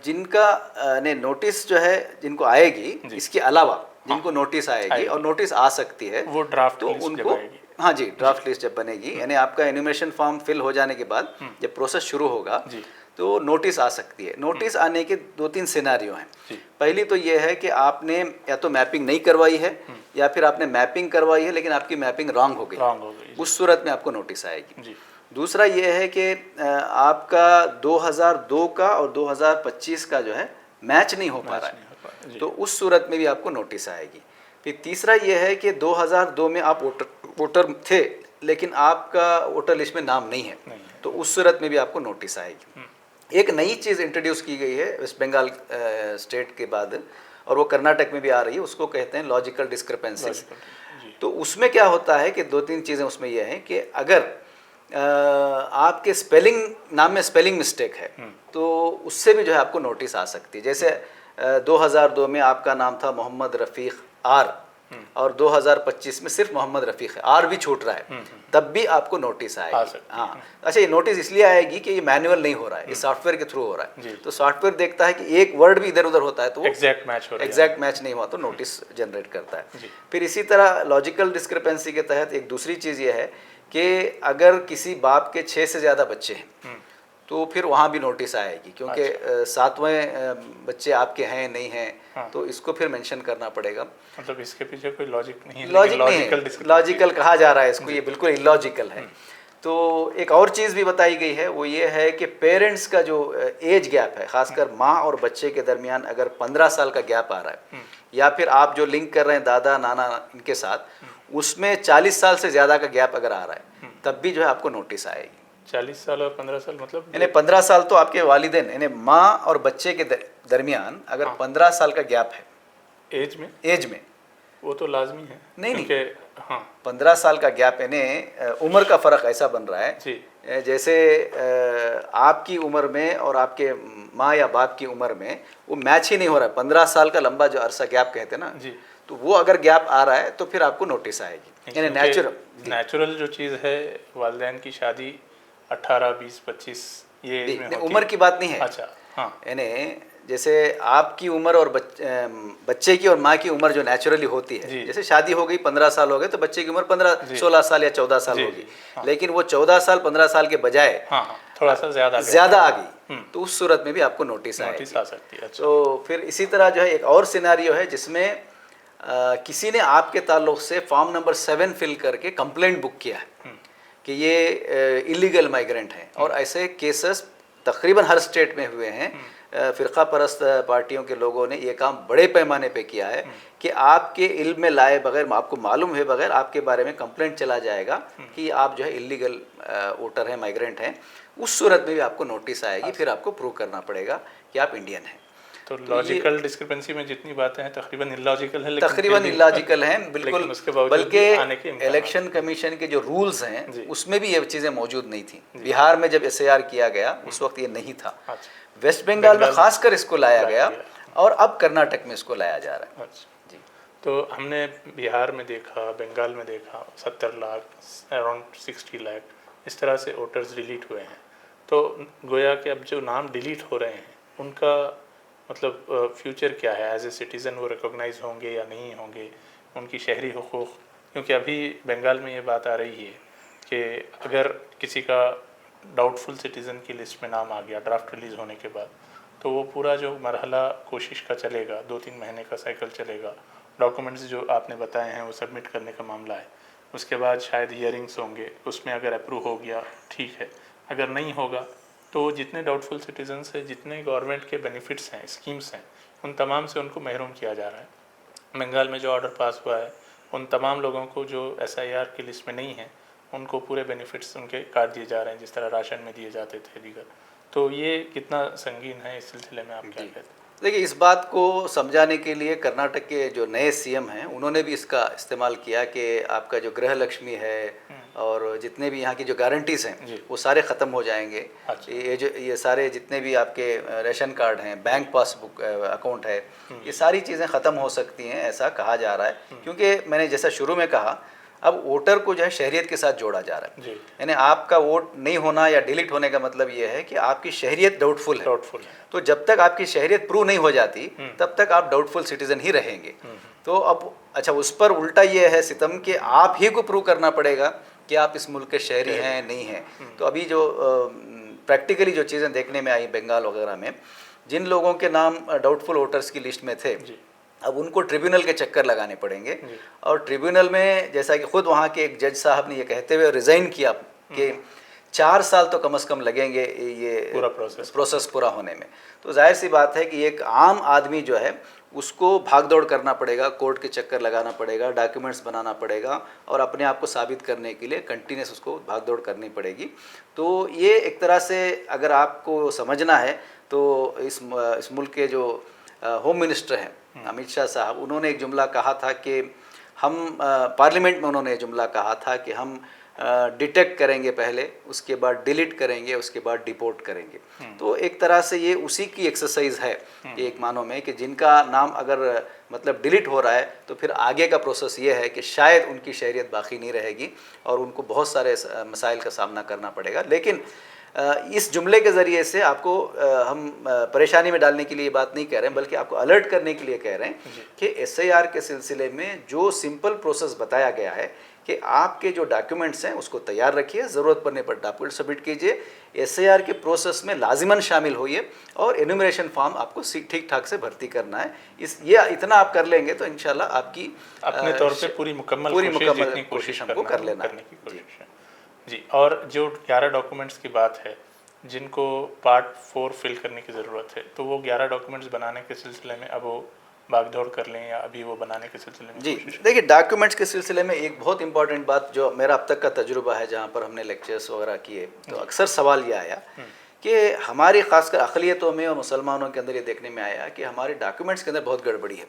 जिनका ने नोटिस जो है जिनको आएगी, इसके अलावा जिनको नोटिस आएगी और नोटिस आ सकती है, वो ड्राफ्ट तो उनको हाँ जी, ड्राफ्ट लिस्ट जब बनेगी, यानी आपका एनुमरेशन फॉर्म फिल हो जाने के बाद जब प्रोसेस शुरू होगा तो नोटिस आ सकती है। नोटिस आने के 2-3 सिनारियो हैं। पहली तो ये है कि आपने या तो मैपिंग नहीं करवाई है या फिर आपने मैपिंग करवाई है लेकिन आपकी मैपिंग रॉन्ग हो गई, उस सूरत में आपको नोटिस आएगी। दूसरा ये है कि आपका 2002 का और 2025 का जो है मैच नहीं हो पा रहा है, तो उस सूरत में भी आपको नोटिस आएगी। फिर तीसरा ये है कि 2002 में आप वोटर थे लेकिन आपका वोटर लिस्ट में नाम नहीं है, तो उस सूरत में भी आपको नोटिस आएगी। एक नई चीज़ इंट्रोड्यूस की गई है वेस्ट बंगाल स्टेट के बाद, और वो कर्नाटक में भी आ रही है, उसको कहते हैं लॉजिकल डिस्क्रिपेंसीज। तो उसमें क्या होता है कि 2-3 चीज़ें उसमें यह हैं कि अगर आपके नाम में स्पेलिंग मिस्टेक है तो उससे भी जो है आपको नोटिस आ सकती है। जैसे 2002 में आपका नाम था मोहम्मद रफ़ीक आर और 2025 में सिर्फ मोहम्मद रफ़ीक है, आर भी छूट रहा है, तब भी आपको नोटिस आएगी। हाँ, अच्छा, ये नोटिस इसलिए आएगी कि ये मैनुअल नहीं हो रहा है, ये सॉफ्टवेयर के थ्रू हो रहा है। तो सॉफ्टवेयर देखता है कि एक वर्ड भी इधर उधर होता है तो एग्जैक्ट मैच नहीं हुआ तो नोटिस जनरेट करता है। फिर इसी तरह लॉजिकल डिस्क्रिपेंसी के तहत एक दूसरी चीज़ ये है कि अगर किसी बाप के 6 से ज़्यादा बच्चे हैं तो फिर वहाँ भी नोटिस आएगी, क्योंकि 7वें बच्चे आपके हैं नहीं हैं। हाँ। तो इसको फिर मेंशन करना पड़ेगा। मतलब इसके पीछे कोई लॉजिक नहीं है, लॉजिकल कहा जा रहा है इसको, ये बिल्कुल इलॉजिकल है। तो एक और चीज़ भी बताई गई है, वो ये है कि पेरेंट्स का जो एज गैप है, खासकर माँ और बच्चे के दरमियान अगर 15 साल का गैप आ रहा है या फिर आप जो लिंक कर रहे हैं दादा नाना इनके साथ, उसमें 40 साल से ज़्यादा का गैप अगर आ रहा है तब भी जो है आपको नोटिस आएगी। 40 साल और 15 साल मतलब यानी 15 साल तो आपके वालिदैन यानी माँ और बच्चे के दरमियान अगर 15 साल का गैप है एज में वो तो लाजमी है नहीं क्योंकि हाँ 15 साल का गैप यानी उम्र का फ़र्क ऐसा बन रहा है जी जैसे आपकी उम्र में और आपके माँ या बाप की उम्र में वो मैच ही नहीं हो रहा है। 15 साल का लंबा जो अरसा गैप कहते हैं ना जी तो वो अगर गैप आ रहा है तो फिर आपको नोटिस आएगी यानी नेचुरल जो चीज़ है वालिदैन की शादी 18 20 25 ये एज में होती उम्र की बात नहीं है। अच्छा हाँ यानी जैसे आपकी उम्र और बच्चे की और माँ की उम्र जो नेचुरली होती है जैसे शादी हो गई 15 साल हो गए तो बच्चे की उम्र 16 साल या 14 साल होगी हाँ। लेकिन वो 14 साल 15 साल के बजाय हाँ थोड़ा सा ज़्यादा आ गई तो उस सूरत में भी आपको नोटिस आ सकती है। अच्छा। तो फिर इसी तरह जो है एक और सिनारियो है जिसमें किसी ने आपके ताल्लुक से फॉर्म नंबर 7 फिल करके कंप्लेंट बुक किया है कि ये इलीगल माइग्रेंट हैं और ऐसे केसेस तकरीबन हर स्टेट में हुए हैं। फ़िरका परस्त पार्टियों के लोगों ने ये काम बड़े पैमाने पे किया है कि आपके इल्म में लाए बगैर आपको मालूम है बगैर आपके बारे में कंप्लेंट चला जाएगा कि आप जो है इलीगल वोटर हैं माइग्रेंट हैं। उस सूरत में भी आपको नोटिस आएगी फिर आपको प्रूव करना पड़ेगा कि आप इंडियन हैं। तो लॉजिकल डिस्क्रिपेंसी में जितनी बातें हैं तकरीबन इलॉजिकल है बिल्कुल बल्कि इलेक्शन कमीशन के जो रूल्स हैं उसमें भी ये चीज़ें मौजूद नहीं थी। बिहार में जब SIR किया गया उस वक्त ये नहीं था। वेस्ट बंगाल में खासकर इसको लाया गया और अब कर्नाटक में इसको लाया जा रहा है। जी तो हमने बिहार में देखा बंगाल में देखा 70 लाख अराउंड 60 लाख इस तरह से वोटर्स डिलीट हुए हैं। तो गोया कि अब जो नाम डिलीट हो रहे हैं उनका मतलब फ्यूचर क्या है एज ए सिटीज़न वो रिकॉग्नाइज होंगे या नहीं होंगे उनकी शहरी हुकूक़ क्योंकि अभी बंगाल में ये बात आ रही है कि अगर किसी का डाउटफुल सिटीज़न की लिस्ट में नाम आ गया ड्राफ्ट रिलीज़ होने के बाद तो वो पूरा जो मरहला कोशिश का चलेगा 2-3 महीने का साइकिल चलेगा। डॉक्यूमेंट्स जो आपने बताए हैं वो सबमिट करने का मामला है। उसके बाद शायद हियरिंग्स होंगे उसमें अगर अप्रूव हो गया ठीक है अगर नहीं होगा तो जितने डाउटफुल सिटीजन्स हैं जितने गवर्नमेंट के बेनिफिट्स हैं स्कीम्स हैं उन तमाम से उनको महरूम किया जा रहा है। बंगाल में जो ऑर्डर पास हुआ है उन तमाम लोगों को जो SIR की लिस्ट में नहीं है उनको पूरे बेनिफिट्स उनके काट दिए जा रहे हैं जिस तरह राशन में दिए जाते थे दीगर। तो ये कितना संगीन है इस सिलसिले में आप क्या कहते हैं? देखिए इस बात को समझाने के लिए कर्नाटक के जो नए CM हैं उन्होंने भी इसका इस्तेमाल किया कि आपका जो गृह लक्ष्मी है और जितने भी यहाँ की जो गारंटीज़ हैं वो सारे ख़त्म हो जाएंगे। अच्छा। ये सारे जितने भी आपके रेशन कार्ड हैं बैंक पासबुक अकाउंट है ये सारी चीज़ें ख़त्म हो सकती हैं ऐसा कहा जा रहा है। क्योंकि मैंने जैसा शुरू में कहा अब वोटर को जो है शहरियत के साथ जोड़ा जा रहा है। यानी आपका वोट नहीं होना या डिलीट होने का मतलब ये है कि आपकी शहरियत डाउटफुल है। तो जब तक आपकी शहरियत प्रूव नहीं हो जाती तब तक आप डाउटफुल सिटीज़न ही रहेंगे। तो अब अच्छा उस पर उल्टा ये है सितम कि आप ही को प्रूव करना पड़ेगा कि आप इस मुल्क के शहरी हैं नहीं हैं। तो अभी जो प्रैक्टिकली जो चीज़ें देखने में आई बंगाल वगैरह में जिन लोगों के नाम डाउटफुल वोटर्स की लिस्ट में थे अब उनको ट्रिब्यूनल के चक्कर लगाने पड़ेंगे। और ट्रिब्यूनल में जैसा कि खुद वहाँ के एक जज साहब ने ये कहते हुए रिज़ाइन किया कि 4 साल तो कम से कम लगेंगे ये पूरा प्रोसेस पूरा होने में। तो जाहिर सी बात है कि एक आम आदमी जो है उसको भाग दौड़ करना पड़ेगा कोर्ट के चक्कर लगाना पड़ेगा डॉक्यूमेंट्स बनाना पड़ेगा और अपने आप को साबित करने के लिए कंटिन्यूस उसको भाग दौड़ करनी पड़ेगी। तो ये एक तरह से अगर आपको समझना है तो इस मुल्क के जो होम मिनिस्टर हैं अमित शाह साहब उन्होंने एक जुमला कहा था कि हम पार्लियामेंट में उन्होंने जमला कहा था कि हम डिटेक्ट करेंगे पहले, उसके बाद डिलीट करेंगे, उसके बाद डिपोर्ट करेंगे। तो एक तरह से ये उसी की एक्सरसाइज है एक मानों में कि जिनका नाम अगर मतलब डिलीट हो रहा है तो फिर आगे का प्रोसेस ये है कि शायद उनकी शहरियत बाकी नहीं रहेगी और उनको बहुत सारे मसाइल का सामना करना पड़ेगा। लेकिन इस जुमले के ज़रिए से आपको हम परेशानी में डालने के लिए बात नहीं कह रहे हैं, बल्कि आपको अलर्ट करने के लिए कह रहे हैं कि SIR के सिलसिले में जो सिंपल प्रोसेस बताया गया है कि आपके जो डॉक्यूमेंट्स हैं उसको तैयार रखिए, ज़रूरत पड़ने पर डॉक्यूमेंट सबमिट कीजिए, SIR के प्रोसेस में लाजिमन शामिल होइए और एनुमरेशन फॉर्म आपको ठीक ठाक से भर्ती करना है। ये इतना आप कर लेंगे तो इंशाल्लाह आपकी अपने तौर पे पूरी मुकम्मल कोशिश हमको कर लेना करने की कोशिश है जी। और जो 11 डॉक्यूमेंट्स की बात है जिनको पार्ट 4 फिल करने की ज़रूरत है, तो वो 11 डॉक्यूमेंट्स बनाने के सिलसिले में अब वो भागदौड़ कर लें या अभी वो बनाने के सिलसिले में जी कोशिश? देखिए, डॉक्यूमेंट्स के सिलसिले में एक बहुत इंपॉर्टेंट बात जो मेरा अब तक का तजुर्बा है, जहाँ पर हमने लेक्चर्स वगैरह किए, तो अक्सर सवाल ये आया कि हमारी खासकर अक़लियतों में और मुसलमानों के अंदर ये देखने में आया कि हमारे डॉक्यूमेंट्स के अंदर बहुत गड़बड़ी है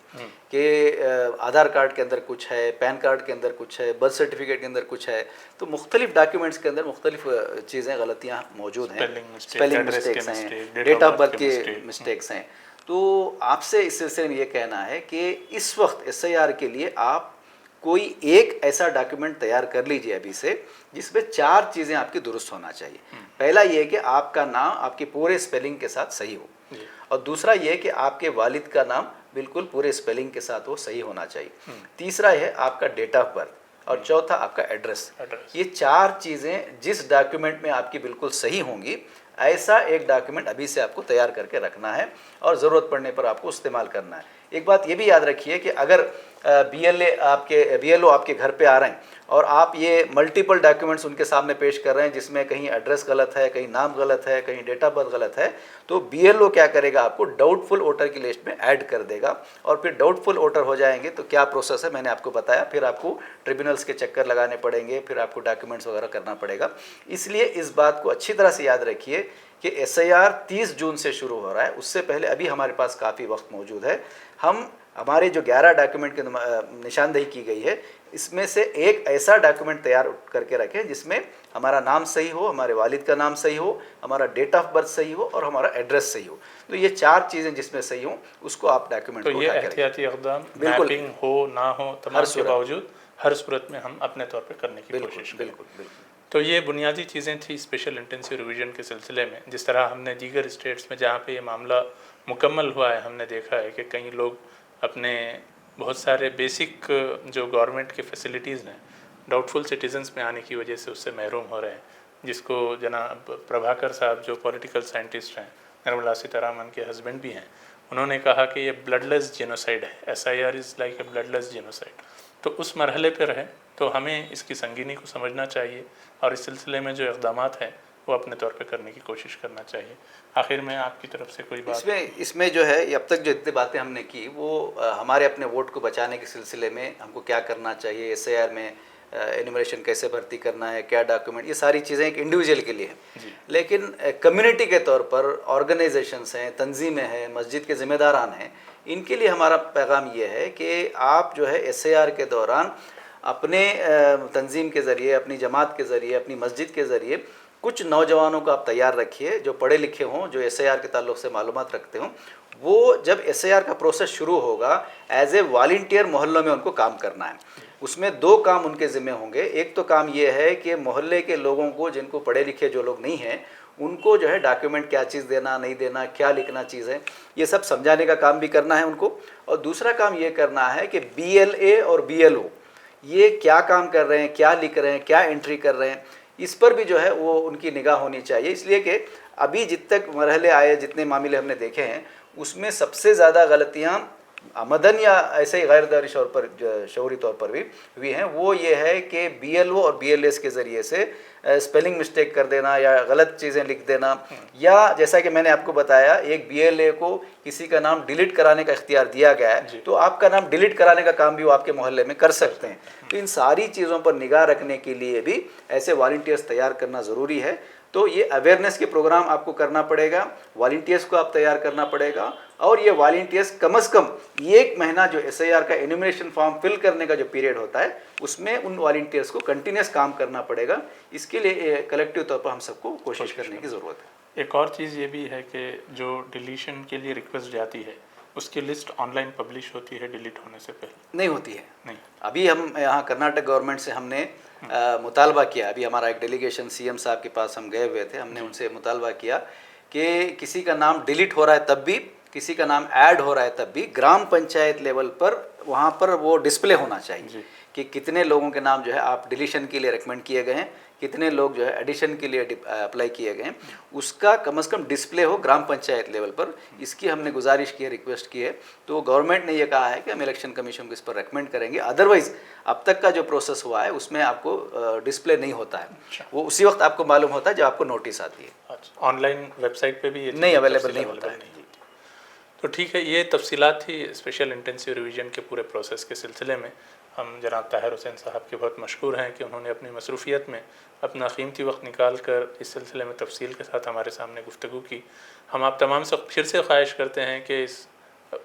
कि आधार कार्ड के अंदर कुछ है, पैन कार्ड के अंदर कुछ है, बर्थ सर्टिफिकेट के अंदर कुछ है, तो मुख्तलिफ डॉक्यूमेंट्स के अंदर मुख्तलिफ चीज़ें, गलतियाँ मौजूद हैं, स्पेलिंग मिस्टेक्स हैं, डेट ऑफ बर्थ के मिस्टेक्स हैं। तो आपसे इस सिलसिले में ये कहना है कि इस वक्त SIR के लिए आप कोई एक ऐसा डॉक्यूमेंट तैयार कर लीजिए अभी से जिसमें 4 चीज़ें आपकी दुरुस्त होना चाहिए। पहला ये कि आपका नाम आपके पूरे स्पेलिंग के साथ सही हो, और दूसरा ये कि आपके वालिद का नाम बिल्कुल पूरे स्पेलिंग के साथ वो सही होना चाहिए। तीसरा है आपका डेट ऑफ बर्थ, और चौथा आपका एड्रेस। ये 4 चीज़ें जिस डॉक्यूमेंट में आपकी बिल्कुल सही होंगी, ऐसा एक डॉक्यूमेंट अभी से आपको तैयार करके रखना है और ज़रूरत पड़ने पर आपको इस्तेमाल करना है। एक बात ये भी याद रखिए कि अगर BLO आपके घर पे आ रहे हैं और आप ये मल्टीपल डॉक्यूमेंट्स उनके सामने पेश कर रहे हैं जिसमें कहीं एड्रेस गलत है, कहीं नाम गलत है, कहीं डेट ऑफ बर्थ गलत है, तो BLO क्या करेगा, आपको डाउटफुल वोटर की लिस्ट में ऐड कर देगा। और फिर डाउटफुल वोटर हो जाएंगे तो क्या प्रोसेस है मैंने आपको बताया, फिर आपको ट्रिब्यूनल्स के चक्कर लगाने पड़ेंगे, फिर आपको डॉक्यूमेंट्स वगैरह करना पड़ेगा। इसलिए इस बात को अच्छी तरह से याद रखिए कि SIR 30 जून से शुरू हो रहा है, उससे पहले अभी हमारे पास काफ़ी वक्त मौजूद है। हम हमारे जो 11 डॉक्यूमेंट की निशानदेही की गई है, इसमें से एक ऐसा डॉक्यूमेंट तैयार करके रखें जिसमें हमारा नाम सही हो, हमारे वालिद का नाम सही हो, हमारा डेट ऑफ बर्थ सही हो और हमारा एड्रेस सही हो। तो ये 4 चीज़ें जिसमें सही हो उसको आप डॉक्यूमेंट तो ये एहतियाती इक़दाम मैपिंग हो ना हो तमाम के बावजूद हर सूरत में हम अपने तौर पे करने की कोशिश करें। बिल्कुल। तो ये बुनियादी चीज़ें थी स्पेशल इंटेंसिव रिवीजन के सिलसिले में। जिस तरह हमने दीगर स्टेट्स में जहाँ पे ये मामला मुकम्मल हुआ है, हमने देखा है कि कई लोग अपने बहुत सारे बेसिक जो गवर्नमेंट के फैसिलिटीज़ हैं डाउटफुल सिटीजन्स में आने की वजह से उससे महरूम हो रहे हैं, जिसको जनाब प्रभाकर साहब जो पॉलिटिकल साइंटिस्ट हैं, निर्मला सीतारामन के हस्बैंड भी हैं, उन्होंने कहा कि ये ब्लडलेस जेनोसाइड है। SIR is like a bloodless genocide. तो उस मरहले पर है, तो हमें इसकी संगीनी को समझना चाहिए और इस सिलसिले में जो इक़दामात हैं वो अपने तौर पे करने की कोशिश करना चाहिए। आखिर में आपकी तरफ से कोई बात? इसमें जो है अब तक जो इतनी बातें हमने की वो हमारे अपने वोट को बचाने के सिलसिले में हमको क्या करना चाहिए, SIR में एनुमरेशन कैसे भर्ती करना है, क्या डॉक्यूमेंट, ये सारी चीज़ें एक इंडिविजुअल के लिए हैं। लेकिन कम्युनिटी के तौर पर ऑर्गेनाइजेशंस हैं, तंजीमें हैं, मस्जिद के ज़िम्मेदारान हैं, इनके लिए हमारा पैगाम ये है कि आप जो है SIR के दौरान अपने तंजीम के ज़रिए, अपनी जमात के ज़रिए, अपनी मस्जिद के ज़रिए कुछ नौजवानों को आप तैयार रखिए जो पढ़े लिखे हों, जो SIR के ताल्लुक़ से मालूमात रखते हों। वो जब SIR का प्रोसेस शुरू होगा, एज ए वॉलंटियर मोहल्लों में उनको काम करना है। उसमें 2 काम उनके ज़िम्मे होंगे। एक तो काम ये है कि मोहल्ले के लोगों को, जिनको पढ़े लिखे जो लोग नहीं हैं, उनको जो है डॉक्यूमेंट क्या चीज़ देना, नहीं देना, क्या लिखना चीज़ है, ये सब समझाने का काम भी करना है उनको। और दूसरा काम ये करना है कि BLA और BLO ये क्या काम कर रहे हैं, क्या लिख रहे हैं, क्या एंट्री कर रहे हैं, इस पर भी जो है वो उनकी निगाह होनी चाहिए। इसलिए कि अभी जित तक मरहले आए, जितने मामले हमने देखे हैं, उसमें सबसे ज़्यादा गलतियाँ आमदन या ऐसे ही गैरदारी शौरी तौर पर भी हुई हैं। वो ये है कि BLO और BLS के ज़रिए से स्पेलिंग मिस्टेक कर देना या गलत चीज़ें लिख देना, या जैसा कि मैंने आपको बताया एक BLA को किसी का नाम डिलीट कराने का इख्तियार दिया गया है, तो आपका नाम डिलीट कराने का काम भी वो आपके मोहल्ले में कर सकते हैं। तो इन सारी चीज़ों पर निगाह रखने के लिए भी ऐसे वॉलंटियर्स तैयार करना ज़रूरी है। तो ये अवेयरनेस के प्रोग्राम आपको करना पड़ेगा, वॉलंटियर्स को आप तैयार करना पड़ेगा, और ये वॉलंटियर्स कम से कम 1 महीना जो SIR का एनुमरेशन फॉर्म फिल करने का जो पीरियड होता है, उसमें उन वॉलंटियर्स को कंटिन्यूस काम करना पड़ेगा। इसके लिए कलेक्टिव तौर पर हम सबको कोशिश करने की ज़रूरत है। एक और चीज़ ये भी है कि जो डिलीशन के लिए रिक्वेस्ट जाती है उसकी लिस्ट ऑनलाइन पब्लिश होती है डिलीट होने से पहले? नहीं होती है। नहीं। अभी हम यहाँ कर्नाटक गवर्नमेंट से हमने मुतालबा किया, अभी हमारा एक डेलीगेशन CM साहब के पास हम गए हुए थे, हमने उनसे मुतालबा किया कि किसी का नाम डिलीट हो रहा है तब भी, किसी का नाम ऐड हो रहा है तब भी, ग्राम पंचायत लेवल पर वहाँ पर वो डिस्प्ले होना चाहिए कि कितने लोगों के नाम जो है आप डिलीशन के लिए रिकमेंड किए गए हैं, कितने लोग जो है एडिशन के लिए अप्लाई किए गए हैं, उसका कम से कम डिस्प्ले हो ग्राम पंचायत लेवल पर। इसकी हमने गुजारिश की है, रिक्वेस्ट की है। तो गवर्नमेंट ने ये कहा है कि हम इलेक्शन कमीशन को इस पर रेकमेंड करेंगे। अदरवाइज़ अब तक का जो प्रोसेस हुआ है उसमें आपको डिस्प्ले नहीं होता है, वो उसी वक्त आपको मालूम होता है जब आपको नोटिस आती है। ऑनलाइन वेबसाइट पर भी ये नहीं अवेलेबल नहीं होता है। तो ठीक है, ये तफसीलात थी स्पेशल इंटेंसिव रिवीजन के पूरे प्रोसेस के सिलसिले में। हम जनाब ताहिर हुसैन साहब के बहुत मशहूर हैं कि उन्होंने अपनी मसरूफ़ियत में अपना कीमती वक्त निकाल कर इस सिलसिले में तफसील के साथ हमारे सामने गुफ्तगू की। हम आप तमाम से फिर से ख्वाहिश करते हैं कि इस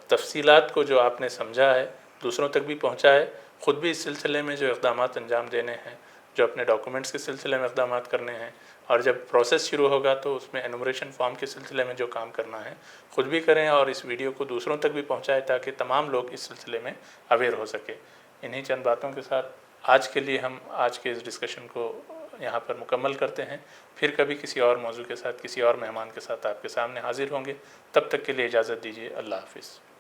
तफसीलात को जो आपने समझा है दूसरों तक भी पहुँचाए, ख़ुद भी इस सिलसिले में जो इक़दामात अंजाम देने हैं, जो अपने डॉक्यूमेंट्स के सिलसिले में इक़दामात करने हैं, और जब प्रोसेस शुरू होगा तो उसमें एनुमरेशन फॉर्म के सिलसिले में जो काम करना है ख़ुद भी करें और इस वीडियो को दूसरों तक भी पहुंचाएं ताकि तमाम लोग इस सिलसिले में अवेयर हो सके। इन्हीं चंद बातों के साथ आज के लिए हम आज के इस डिस्कशन को यहाँ पर मुकम्मल करते हैं। फिर कभी किसी और मौजू के साथ, किसी और मेहमान के साथ आपके सामने हाजिर होंगे। तब तक के लिए इजाज़त दीजिए। अल्लाह हाफ़िज़।